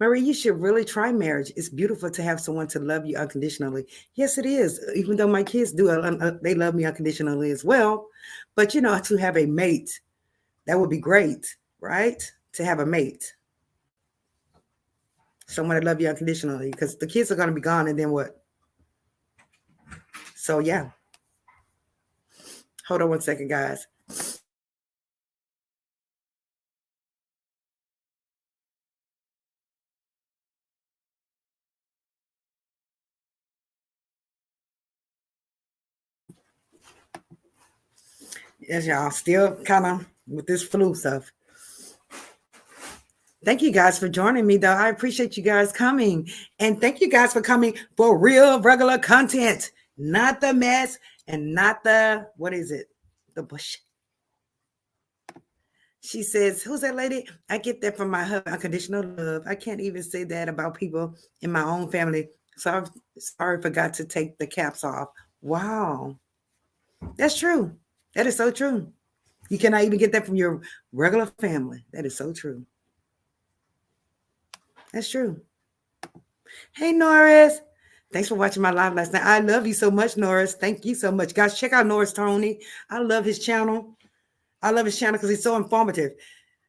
[SPEAKER 1] Marie, you should really try marriage. It's beautiful to have someone to love you unconditionally. Yes, it is. Even though my kids do, they love me unconditionally as well. But to have a mate, that would be great, right? To have a mate, someone to love you unconditionally, because the kids are going to be gone, and then what? So yeah. Hold on one second, guys. Yes, y'all, still kind of with this flu stuff. Thank you guys for joining me, though. I appreciate you guys coming. And thank you guys for coming for real, regular content, not the mess and not the, what is it? The bush. She says, who's that lady? I get that from my husband, unconditional love. I can't even say that about people in my own family. So sorry, forgot to take the caps off. Wow. That's true. That is so true. You cannot even get that from your regular family. That is so true. That's true. Hey, Norris. Thanks for watching my live last night. I love you so much, Norris. Thank you so much. Guys, check out Norris Tony. I love his channel. I love his channel because he's so informative.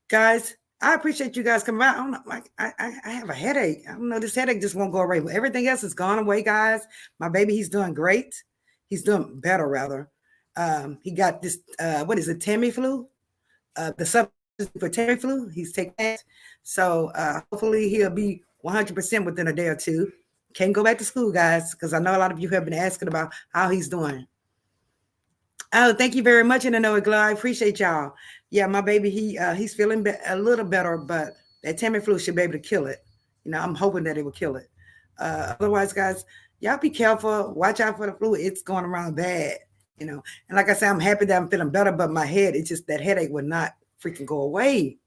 [SPEAKER 1] Guys, I appreciate you guys coming out. I don't know, like I have a headache. I don't know, this headache just won't go away. But everything else has gone away, guys. My baby, he's doing great. He's doing better, rather. He got this, what is it, Tamiflu? The substance for Tamiflu. He's taking that. So hopefully he'll be 100% within a day or two. Can't go back to school, guys, because I know a lot of you have been asking about how he's doing. Oh, thank you very much, and I know it, Glow. I appreciate y'all. Yeah, my baby, he's feeling a little better, but that Tamiflu should be able to kill it. I'm hoping that it will kill it. Otherwise, guys, y'all be careful. Watch out for the flu. It's going around bad. And like I said, I'm happy that I'm feeling better, but my head, it's just that headache would not freaking go away.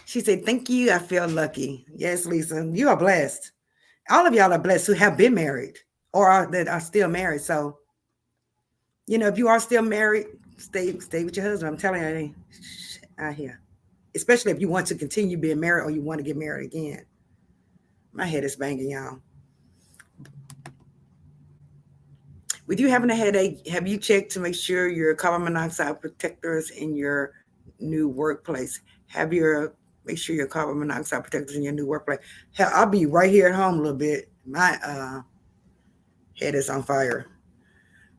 [SPEAKER 1] She said, thank you. I feel lucky. Yes, Lisa, you are blessed. All of y'all are blessed who have been married or that are still married. So, if you are still married, stay with your husband. I'm telling you, it ain't out here. Especially if you want to continue being married or you want to get married again. My head is banging, y'all. With you having a headache, have you checked to make sure your carbon monoxide protectors in your new workplace? Make sure your carbon monoxide protectors in your new workplace. Hell, I'll be right here at home a little bit. My head is on fire.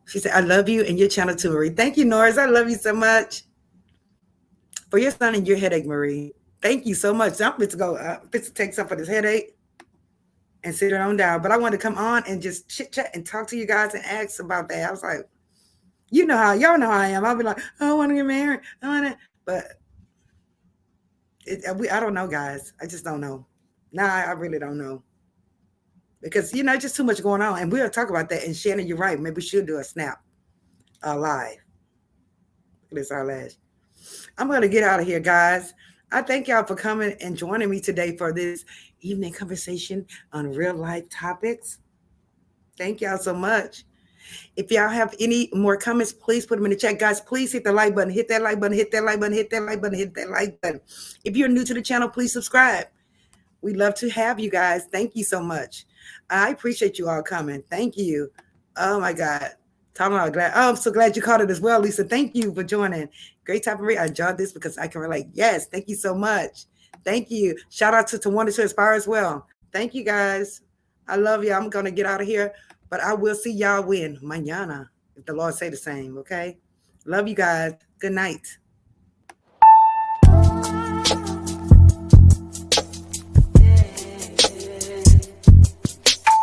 [SPEAKER 1] She said, I love you and your channel too, Marie. Thank you, Norris. I love you so much. For your son and your headache, Marie. Thank you so much. I'm fit to go fit to take some of this headache and sit it on down. But I wanted to come on and just chit chat and talk to you guys and ask about that. I was like, y'all know how I am. I'll be like, I want to get married. But I don't know, guys. I just don't know. I really don't know. Because, just too much going on. And we'll talk about that. And Shannon, you're right. Maybe we should do a snap live. This our last. I'm going to get out of here, guys. I thank y'all for coming and joining me today for this evening conversation on real life topics. Thank y'all so much. If y'all have any more comments, please put them in the chat. Guys, please hit the like button. Hit that like button. Hit that like button. Hit that like button. Hit that like button. If you're new to the channel, please subscribe. We'd love to have you guys. Thank you so much. I appreciate you all coming. Thank you. Oh, my God. I'm so glad you caught it as well, Lisa. Thank you for joining. Great topic, Marie. I enjoyed this because I can relate. Yes, thank you so much. Thank you. Shout out to Wonder to Inspire as well. Thank you, guys. I love you. I'm going to get out of here, but I will see y'all when? Mañana, if the Lord say the same, okay? Love you guys. Good night.